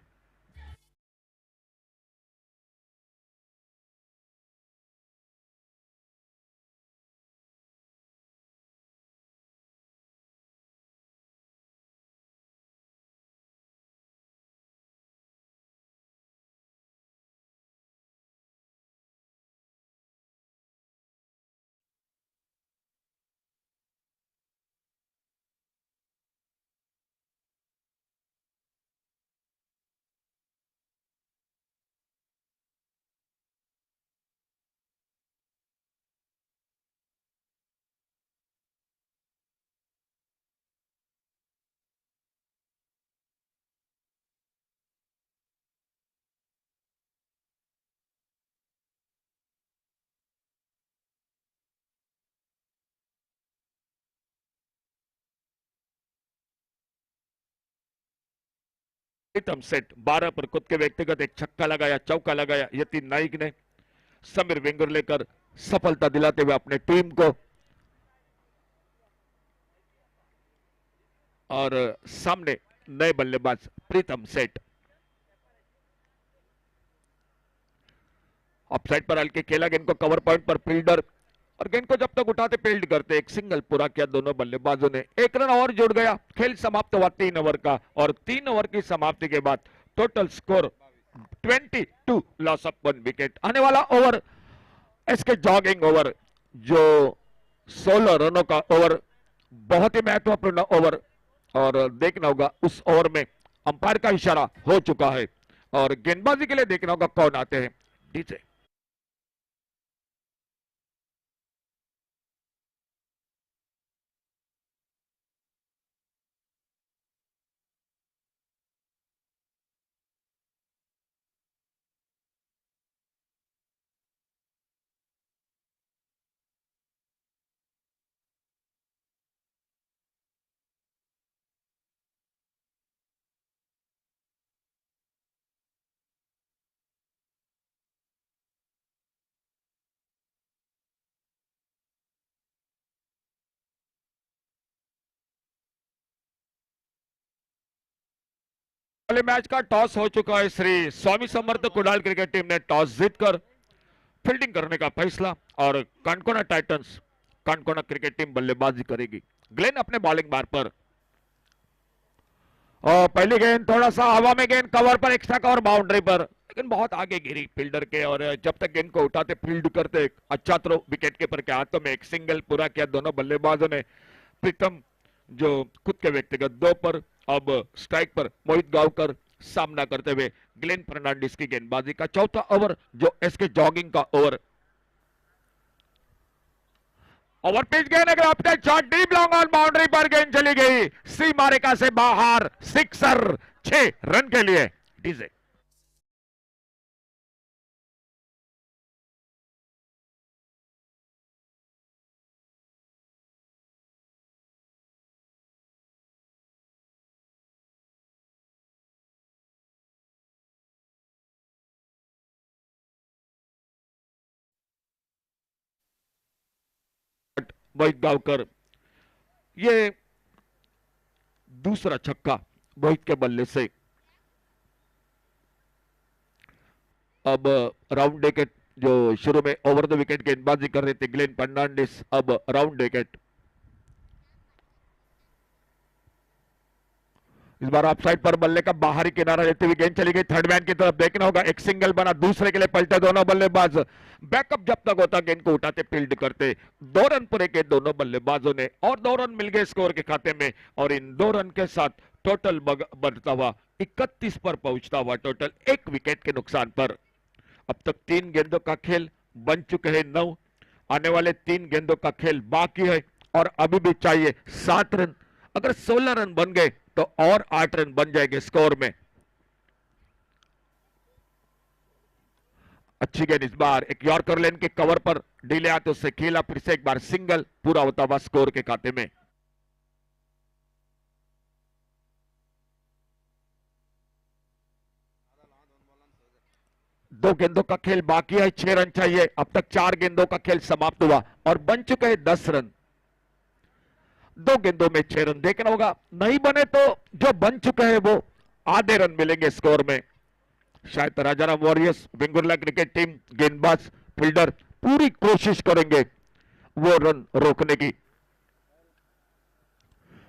प्रीतम सेट 12 पर खुद के व्यक्तिगत एक छक्का लगाया, चौका लगाया यतीन नाइक ने। समीर विंगर लेकर सफलता दिलाते हुए अपने टीम को। और सामने नए बल्लेबाज प्रीतम सेठ। ऑफसाइड पर हल्के खेला, गेंद को कवर पॉइंट पर फील्डर और गेंद को जब तक उठाते फील्ड करते। एक सिंगल पूरा किया दोनों बल्लेबाजों ने। एक रन और जुड़ गया, खेल समाप्त हुआ 3 ओवर का और 3 ओवर की समाप्ति के बाद total score 22 loss of 1 wicket. आने वाला ओवर इसके जॉगिंग ओवर, जो 16 रनों का ओवर, बहुत ही महत्वपूर्ण ओवर। और देखना होगा उस ओवर में अंपायर का इशारा हो चुका है और गेंदबाजी के लिए देखना होगा कौन आते हैं। डीजे पहले मैच का टॉस हो चुका है। श्री स्वामी समर्थ कुडाल क्रिकेट टीम ने टॉस जीतकर फील्डिंग करने का फैसला और कानकोना टाइटंस, कानकोना क्रिकेट टीम बल्लेबाजी करेगी। ग्लेन अपने बॉलिंग बार पर। और पहली गेंद थोड़ा सा हवा में, गेंद कवर पर, एक्स्ट्रा कवर बाउंड्री पर, लेकिन बहुत आगे गिरी फील्डर के। और जब तक गेंद को उठाते फील्ड करते, अच्छा थ्रो विकेट कीपर के हाथों में। एक सिंगल पूरा किया दोनों बल्लेबाजों ने। प्रीतम जो खुद के व्यक्तिगत 2 पर, अब स्ट्राइक पर मोहित गांवकर सामना करते हुए ग्लेन फर्नांडिस की गेंदबाजी का चौथा ओवर, जो एसके जॉगिंग का ओवर। ओवर पिच गेंद, अगर update shot deep long on boundary पर गेंद चली गई, सीमा रेखा से बाहर, सिक्सर 6 रन के लिए। डीजे मोहित गांवकर, ये दूसरा छक्का मोहित के बल्ले से। अब राउंड डे के जो शुरू में ओवर द विकेट गेंदबाजी कर रहे थे ग्लेन फर्नांडिस, अब राउंड विकेट। इस बार ऑफ साइड पर बल्ले का बाहरी किनारा लेते हुए गेंद चली गई थर्ड मैन की तरफ। देखना होगा, एक सिंगल बना, दूसरे के लिए पलटे दोनों बल्लेबाज। बैकअप जब तक होता गेंद को उठाते फील्ड करते। 2 रन पूरे के दोनों बल्लेबाजों ने और 2 रन मिल गए स्कोर के खाते में। और इन 2 रन के साथ टोटल बढ़ता हुआ 31 पर पहुंचता हुआ, टोटल 1 विकेट के नुकसान पर। अब तक 3 गेंदों का खेल बन चुके हैं 9। आने वाले 3 गेंदों का खेल बाकी है और अभी भी चाहिए 7 रन। अगर 16 रन बन गए तो और 8 रन बन जाएंगे स्कोर में। अच्छी गेंद इस बार एक यॉर्कर लेन के कवर पर डीले आते उससे खेला, फिर से एक बार सिंगल, पूरा होता हुआ स्कोर के खाते में। दो गेंदों का खेल बाकी है, 6 रन चाहिए। अब तक 4 गेंदों का खेल समाप्त हुआ और बन चुके हैं 10 रन। 2 गेंदों में 6 रन। देखना होगा, नहीं बने तो जो बन चुके हैं वो आधे रन मिलेंगे स्कोर में। शायद राजाराम वॉरियर्स, बेंगुर्ला क्रिकेट टीम, गेंदबाज, फील्डर पूरी कोशिश करेंगे वो रन रोकने की।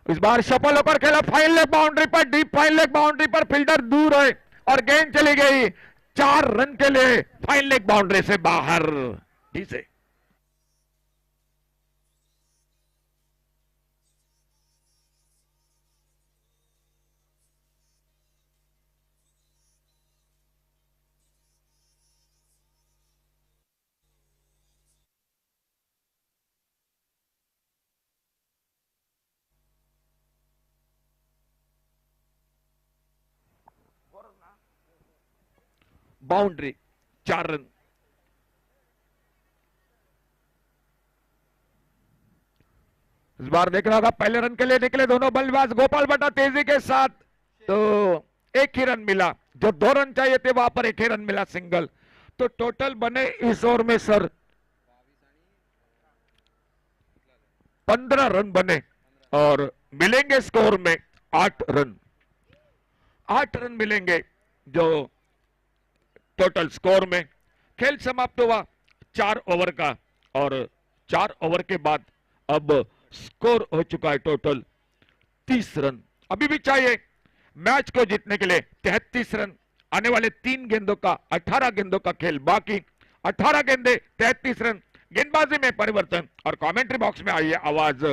इस बार सफल होकर खेला फाइन लेग बाउंड्री पर, डीप फाइन लेग बाउंड्री पर, फील्डर दूर है और गेंद चली गई 4 रन के लिए फाइन लेग बाउंड्री से बाहर। डी से बाउंड्री, 4 रन। इस बार देखना होगा, पहले रन के लिए निकले दोनों बल्लेबाज। गोपाल भट्टा तेजी के साथ, तो 1 ही रन मिला। जो 2 रन चाहिए थे वहां पर 1 ही रन मिला, सिंगल। तो टोटल बने इस ओवर में सर 15 रन बने और मिलेंगे स्कोर में 8 रन। 8 रन मिलेंगे जो टोटल स्कोर में। खेल समाप्त हुआ 4 ओवर का और 4 ओवर के बाद अब स्कोर हो चुका है टोटल 30 रन। अभी भी चाहिए मैच को जीतने के लिए 33 रन। आने वाले 3 गेंदों का 18 गेंदों का खेल बाकी। 18 गेंदे 33 रन। गेंदबाजी में परिवर्तन और कमेंट्री बॉक्स में आइए आवाज।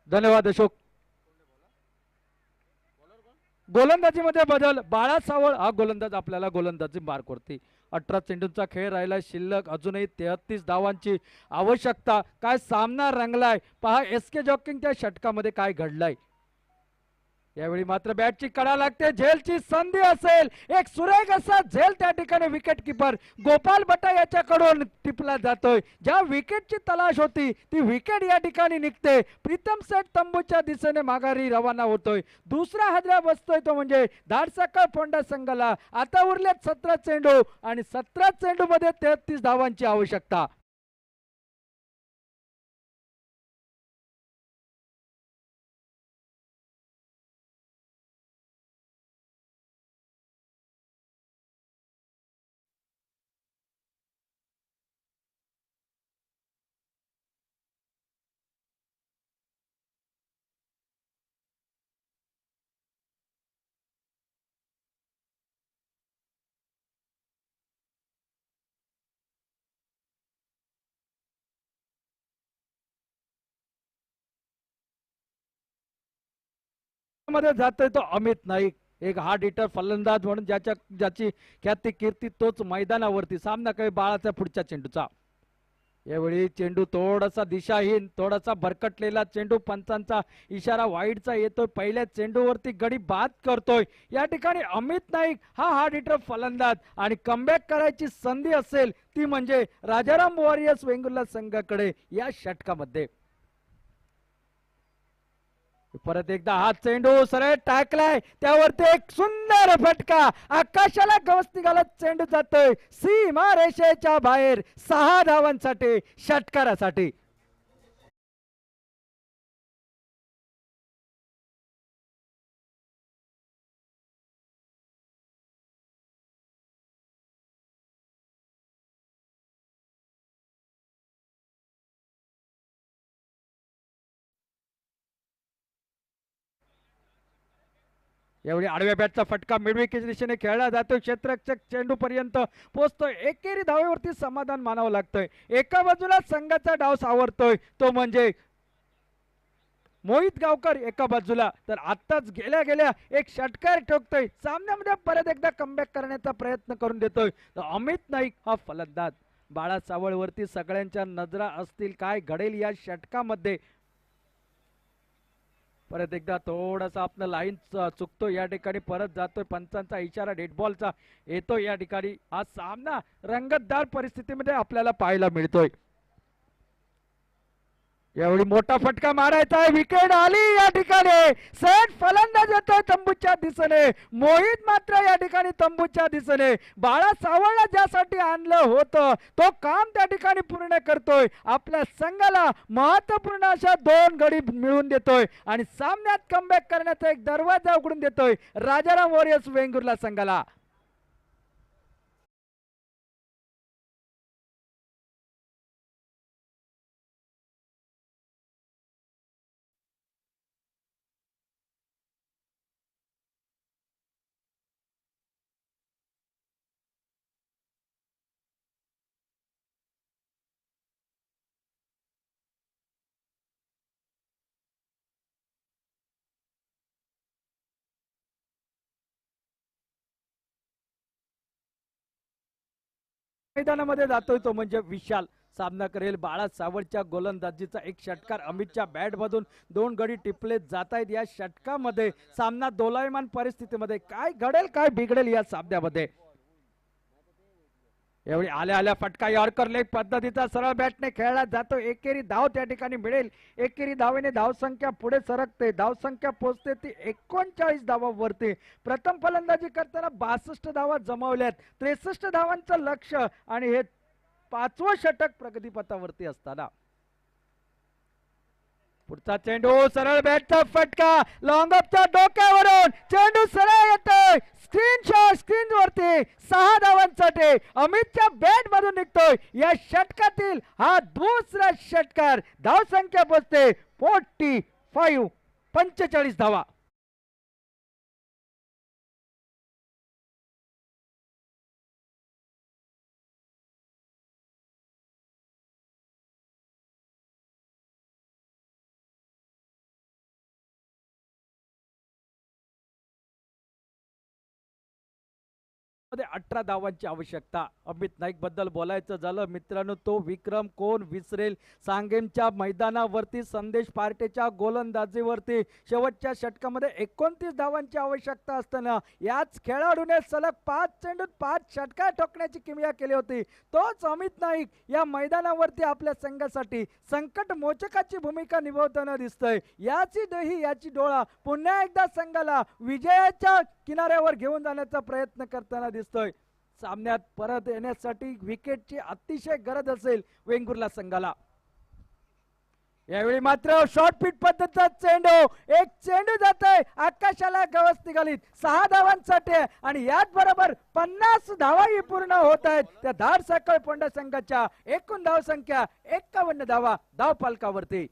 धन्यवाद अशोक. गोलंदाजीमध्ये बदल. बाळा सावळ हा गोलंदाज आपल्याला गोलंदाजी मार्कवरती. 18 चेंडूंचा खेळ राहिला शिल्लक. अजूनही 33 धावांची आवश्यकता. काय सामना रंगलाय पहा. एस के जॉकिंगच्या षटकामध्ये काय घडलंय. यावेळी मात्र बॅटची कडा लागते. झेलची संधी असेल. एक सुरेख असा झेल त्या ठिकाणी विकेट किपर गोपाल भट्टा याच्याकडून टिपला जातोय. ज्या विकेटची तलाश होती ती विकेट या ठिकाणी निघते. प्रीतम सेठ तंबूच्या दिशेने माघारी रवाना होतोय. दुसरा हादरा बसतोय तो म्हणजे धारसाकर फोंडा संघाला. आता उरलेत 17 चेंडू आणि 17 चेंडू मध्ये 33 धावांची आवश्यकता. षटकामध्ये जातोय तो अमित नाईक, एक हार्ड हिटर फलंदाज म्हणून ज्याची ख्याती कीर्ती तोच मैदानावरती. सामना काही बाळाचा पुढच्या चेंडूचा. यावेळी चेंडू थोडासा दिशाहीन, थोडासा भरकटलेला चेंडू. पंचांचा इशारा वाईडचा येतोय. पहिल्या चेंडूवरती गडी बाद करतोय. या ठिकाणी अमित नाईक हा हार्ड हिटर फलंदाज आणि कमबॅक करायची संधी असेल ती म्हणजे राजाराम वॉरियर्स वेंगुर्ला संघाकडे या षटकामध्ये. परत एकदा हा चेंडू सरळ टाकलाय, त्यावरती एक सुंदर फटका. आकाशाला गवसणी घालत चेंडू जातोय सीमा रेषेच्या बाहेर. 6 धावांसाठी षटकारासाठी. एवढी आडव्या बॅटचा फटका मिडविकेच्या दिशेने खेळला जातोय. क्षेत्ररक्षक चेंडू पर्यंत पोहोचतोय. एकेरी धावेवरती समाधान मानावं लागतंय. एका बाजूला संघाचा डाव सावरतोय तो म्हणजे मोहित गावकर एका बाजूला, तर आत्ताच गेल्या गेल्या एक षटकार ठोकतोय. सामन्यामध्ये परत एकदा कमबॅक करण्याचा प्रयत्न करून देतोय अमित नाईक हा फलंदाज. बाळा सावळवरती सगळ्यांच्या नजरा असतील. काय घडेल या षटकामध्ये. परत एकदा थोडासा आपलं लाईन चुकतो या ठिकाणी. परत जातोय. पंचांचा इशारा डेड बॉलचा येतो या ठिकाणी. हा सामना रंगतदार परिस्थितीमध्ये आपल्याला पाहायला मिळतोय. एवढी मोठा फटका मारायचा आहे. विकेट आली या ठिकाणी. सेट फलंदाज येतोय तंबूच्या दिशेने. मोहित मात्र या ठिकाणी तंबूच्या दिशेने. बाळा सावळला ज्यासाठी आणलं होतं तो काम त्या ठिकाणी पूर्ण करतोय. आपल्या संघाला महत्वपूर्ण अशा 2 गडी मिळवून देतोय आणि सामन्यात कमबॅक करण्याचा एक दरवाजा उघडून देतोय राजाराम वॉरियर्स वेंगुर्ला संघाला. मैदानामध्ये जातोय तो म्हणजे विशाल. सामना करेल बाळा सावळच्या गोलंदाजीचा एक षटकार. अमितच्या बॅट मधून 2 गडी टिपले जात आहेत. या षटकामध्ये सामना दोलायमान परिस्थितीमध्ये. काय घडेल काय बिघडेल या सामन्यामध्ये. एवढी आल्या आल्या फटका. यॉर्कर लेग पद्धतीचा सरळ बॅटने खेळला जातो. एकेरी धाव त्या ठिकाणी मिळेल. एकेरी धावेने धावसंख्या पुढे सरकते. धावसंख्या पोहोचते ती 39 धावांवरती. प्रथम फलंदाजी करताना 62 धावा जमवल्यात. 63 धावांचं लक्ष्य आणि हे 5वं षटक प्रगतीपथावरती असताना. पुढचा चेंडू सरळ बॅटचा फटका. लॉंग ऑफच्या डोक्यावरून चेंडू सरळ येतोय. स्क्रीनशॉट स्क्रीन वरती. 6 धावांसाठी अमितच्या बॅट मधून निघतोय. या षटकातील हा दुसरा षटकार. धावसंख्या पोहोचते 45. 45 धावा. मध्ये 18 धावांची आवश्यकता. अमित नाईक बद्दल बोलायचं झालं मित्रांनो, तो विक्रम कोण विसरेल. सांगेमच्या मैदानावरती संदेश पार्टेच्या गोलंदाजीवरती शेवटच्या षटकामध्ये 29 धावांची आवश्यकता असताना याच खेळाडूने सलग 5 चेंडूत 5 षटकार ठोकण्याची किमया केली होती. तोच अमित नाईक या मैदानावरती आपल्या संघासाठी संकट मोचकाची भूमिका निभावताना दिसतोय. याची दही याची डोळा पुन्हा एकदा संघाला विजयाच्या किनाऱ्यावर घेऊन जाण्याचा प्रयत्न करताना दिसतोय. सामन्यात परत येण्यासाठी विकेटची अतिशय गरज असेल वेंगुर्ला संघाला. यावेळी मात्र शॉर्ट पिच पद्धतीचा चेंडू. एक चेंडू जातोय आकाशाला गवस निघालीत. 6 धावांसाठी आणि याच बरोबर 50 धावाही पूर्ण होत आहेत. त्या धार साखळ पोंडा संघाच्या एकूण धावसंख्या 51 धावा धावफलकावरती.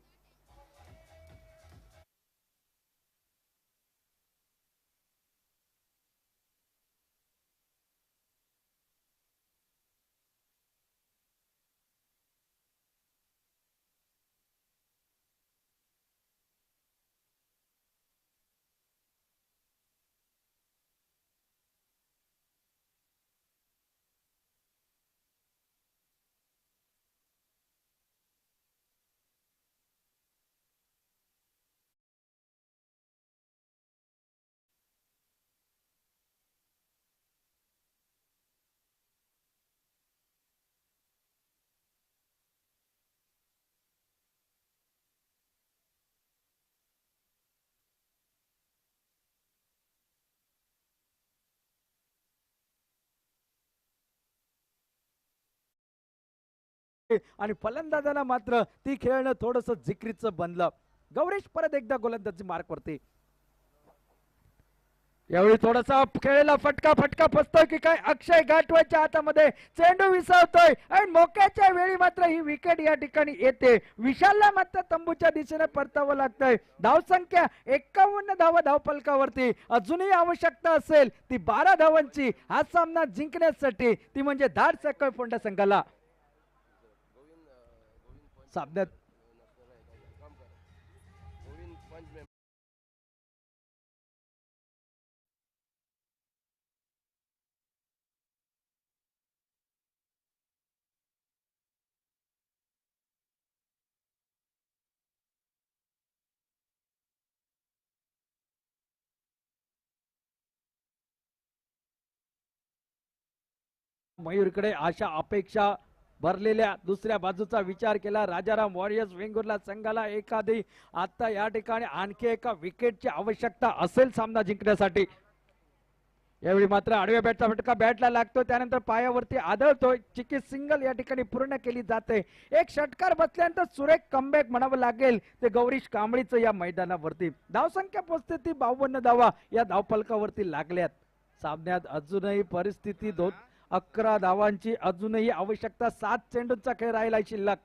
आणि फलंदाजाला मात्र ती खेळणं थोडस जिकरीचं बनलं. गौरीश परत एकदा गोलंदाजी मार्कवरती. यावेळी थोडासा खेळलेला फटका फसतोय की काय अक्षय गाठवाच्या हातामध्ये चेंडू विसावतोय आणि मोक्याच्या वेळी मात्र ही विकेट या ठिकाणी येते. विशालला मात्र तंबूच्या दिशेने परतावं लागतंय. धावसंख्या 51 धावा धावफलकावरती. अजूनही आवश्यकता असेल ती 12 धावांची हा सामना जिंकण्यासाठी, ती म्हणजे धाड साखळ फोंडा संघाला. सामन्यात मयूरकडे आशा अपेक्षा भरलेल्या दुसऱ्या बाजूचा विचार केला राजाराम वॉरियर्स वेंगुर्ला संघाला एखादी आता या ठिकाणी आणखी एका विकेटची आवश्यकता असेल सामना जिंकण्यासाठी. यावेळी मात्र आडव्या बॅटचा फटका बॅटला लागतो, त्यानंतर पायावरती आदळतोय. चिकी सिंगल या ठिकाणी पूर्ण केली जाते. एक षटकार बसल्यानंतर सुरेख कमबॅक म्हणावं लागेल ते गौरीश कांबळीचं या मैदानावरती. धावसंख्या पोहोचते ती 52 धावा या धावफलकावरती लागल्यात. सामन्यात अजूनही परिस्थिती 11 धावांची अजूनही आवश्यकता. 7 चेंडूंचा खेळ राहिला शिल्लक.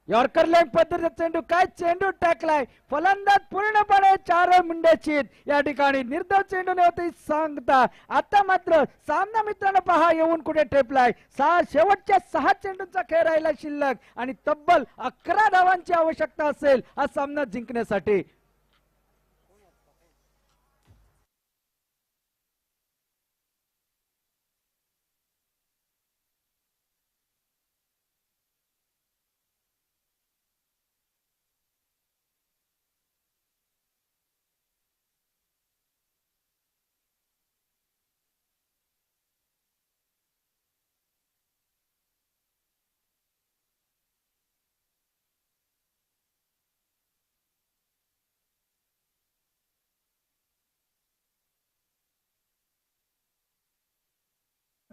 यॉर्कर लेग पद्धतीचा चेंडू, काय चेंडू टाकलाय फलंदाज पूर्णपणे 4 मुंड्याची या ठिकाणी. निर्धाव चेंडू होते सांगता. आता मात्र सामना मित्रांनो पहा येऊन कुठे ठेपलाय. शेवटच्या 6 चेंडूंचा खेळ राहिला शिल्लक आणि तब्बल 11 धावांची आवश्यकता असेल हा सामना जिंकण्यासाठी.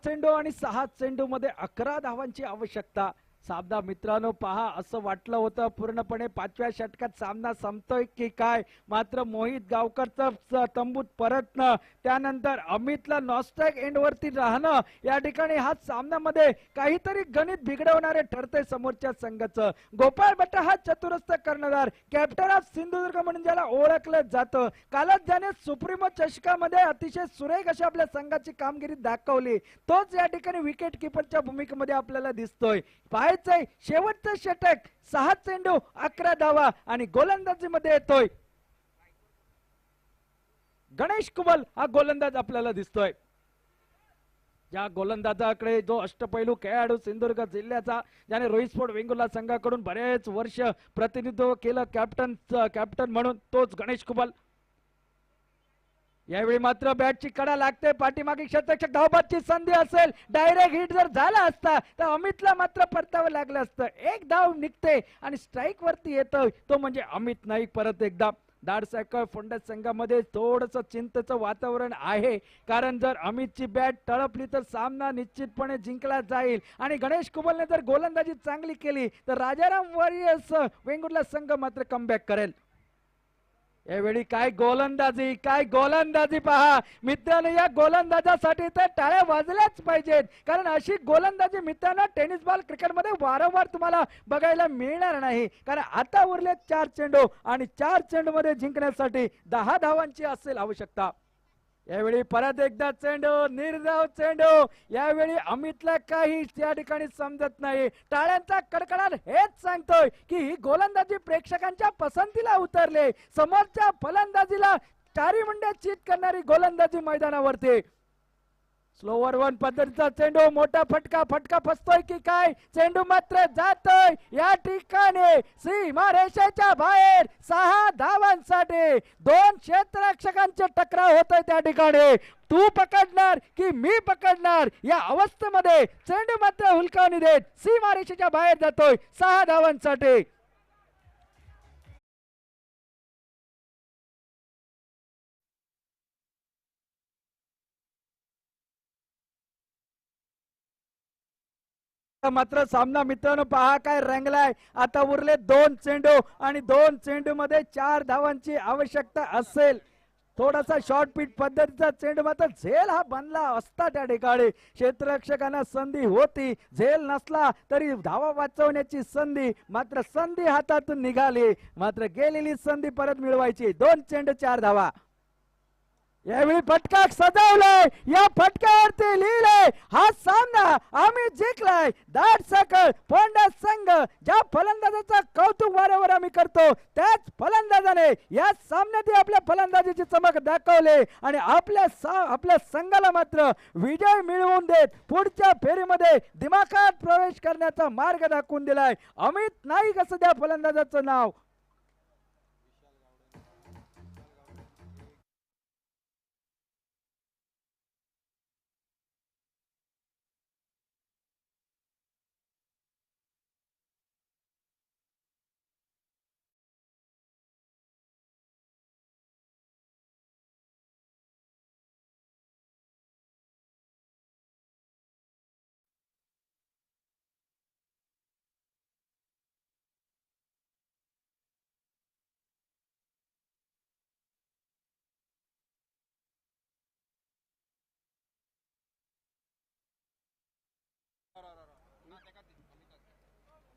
चेंडू आणि 6 चेंडू मध्ये 11 धावांची आवश्यकता. सामना मित्रांनो पहा असं वाटलं होतं पूर्णपणे 5व्या षटकात सामना संपतोय की काय, मात्र मोहित गावकरचं तंबूत परतणं, त्यानंतर अमितला नॉस्टॅक एंड वरती राहणं या ठिकाणी हा सामन्यामध्ये काहीतरी गणित बिघडवणारे ठरते समोरच्या संघाचं. गोपाळ भट्ट हा चतुरस्र कर्णधार, कॅप्टन ऑफ सिंधुदुर्ग म्हणून ज्याला ओळखलं जातं. कालच ज्याने सुप्रीमो चषकामध्ये अतिशय सुरेख अशी आपल्या संघाची कामगिरी दाखवली, तोच या ठिकाणी विकेट किपरच्या भूमिकेमध्ये आपल्याला दिसतोय. शेवटचं षटक, 6 चेंडू 11 धावा आणि गोलंदाजीमध्ये येतोय गणेश कुबल हा गोलंदाज आपल्याला दिसतोय. या गोलंदाजाकडे जो अष्टपैलू खेळाडू सिंधुदुर्ग जिल्ह्याचा, ज्याने रोहित स्पोर्ट वेंगुर्ला संघाकडून बरेच वर्ष प्रतिनिधित्व केलं कॅप्टन म्हणून, तोच गणेश कुबल. यावेळी मात्र बॅटची कडा लागते. पाठीमागे क्षेत्ररक्षक धावबादची संधी असेल, डायरेक्ट हिट जर झाला असता तर अमितला मात्र परतावं लागलं असतं. एक धाव निघते आणि स्ट्राईक वरती येतोय तो म्हणजे अमित नाईक. परत एकदा दाडसाखळ फोंडा संघामध्ये थोडस चिंतेचं वातावरण आहे, कारण जर अमितची बॅट तळपली तर सामना निश्चितपणे जिंकला जाईल. आणि गणेश कुबलने जर गोलंदाजी चांगली केली तर राजाराम वॉरियर्स वेंगुर्ला संघ मात्र कमबॅक करेल. यावेळी काय गोलंदाजी पहा मित्रांनो. या गोलंदाजासाठी तर टाळ्या वाजल्याच पाहिजेत, कारण अशी गोलंदाजी मित्रांनो टेनिस बॉल क्रिकेटमध्ये वारंवार तुम्हाला बघायला मिळणार नाही. कारण आता उरले 4 चेंडू आणि 4 चेंडू मध्ये जिंकण्यासाठी 10 धावांची असेल आवश्यकता. यावेळी परत एकदा चेंडू, निर्धाव चेंडू. यावेळी अमितला काही त्या ठिकाणी समजत नाही. टाळ्यांचा कडकडाट हेच सांगतोय की ही गोलंदाजी प्रेक्षकांच्या पसंतीला उतरले. समोरच्या फलंदाजीला 4 मुंड्या चीत करणारी गोलंदाजी मैदानावरती. स्लोवर वन पद्धतीचा चेंडू, मोठा फटका फसतोय की काय, चेंडू मात्र जातोय या ठिकाणी सीमा रेषेच्या बाहेर. 6 धावांसाठी 2 क्षेत्ररक्षकांचे टकराव होतोय त्या ठिकाणी. तू पकडणार की मी पकडणार या अवस्थेमध्ये चेंडू मात्र हुलकावणी देत सीमा रेषेच्या बाहेर जातोय 6 धावांसाठी. मात्र सामना मित्रांनो पहा काय रंगलाय. आता उरले 2 चेंडू आणि 2 चेंडू मध्ये 4 धावांची आवश्यकता असेल. थोडासा शॉर्ट पिच पद्धतीचा चेंडू मात्र झेल हा बनला असता त्या ठिकाणी क्षेत्ररक्षकांना संधी होती. झेल नसला तरी धावा वाचवण्याची संधी, मात्र संधी हातातून निघाली. मात्र गेलेली संधी परत मिळवायची. 2 चेंडू 4 धावा. यावेळी फटका सजवलाय. या फटक्यावरती लिहिलंय हा सामना आम्ही जिंकलाय. दाट साखळ फोंडा संघ. ज्या फलंदाजाचा कौतुक वारंवार आम्ही करतो त्याच फलंदाजाने या सामन्यात आपल्या फलंदाजीची चमक दाखवली आणि आपल्या संघाला मात्र विजय मिळवून देत पुढच्या फेरीमध्ये दिमाखात प्रवेश करण्याचा मार्ग दाखवून दिलाय. अमित नाईक असं त्या फलंदाजाचं नाव.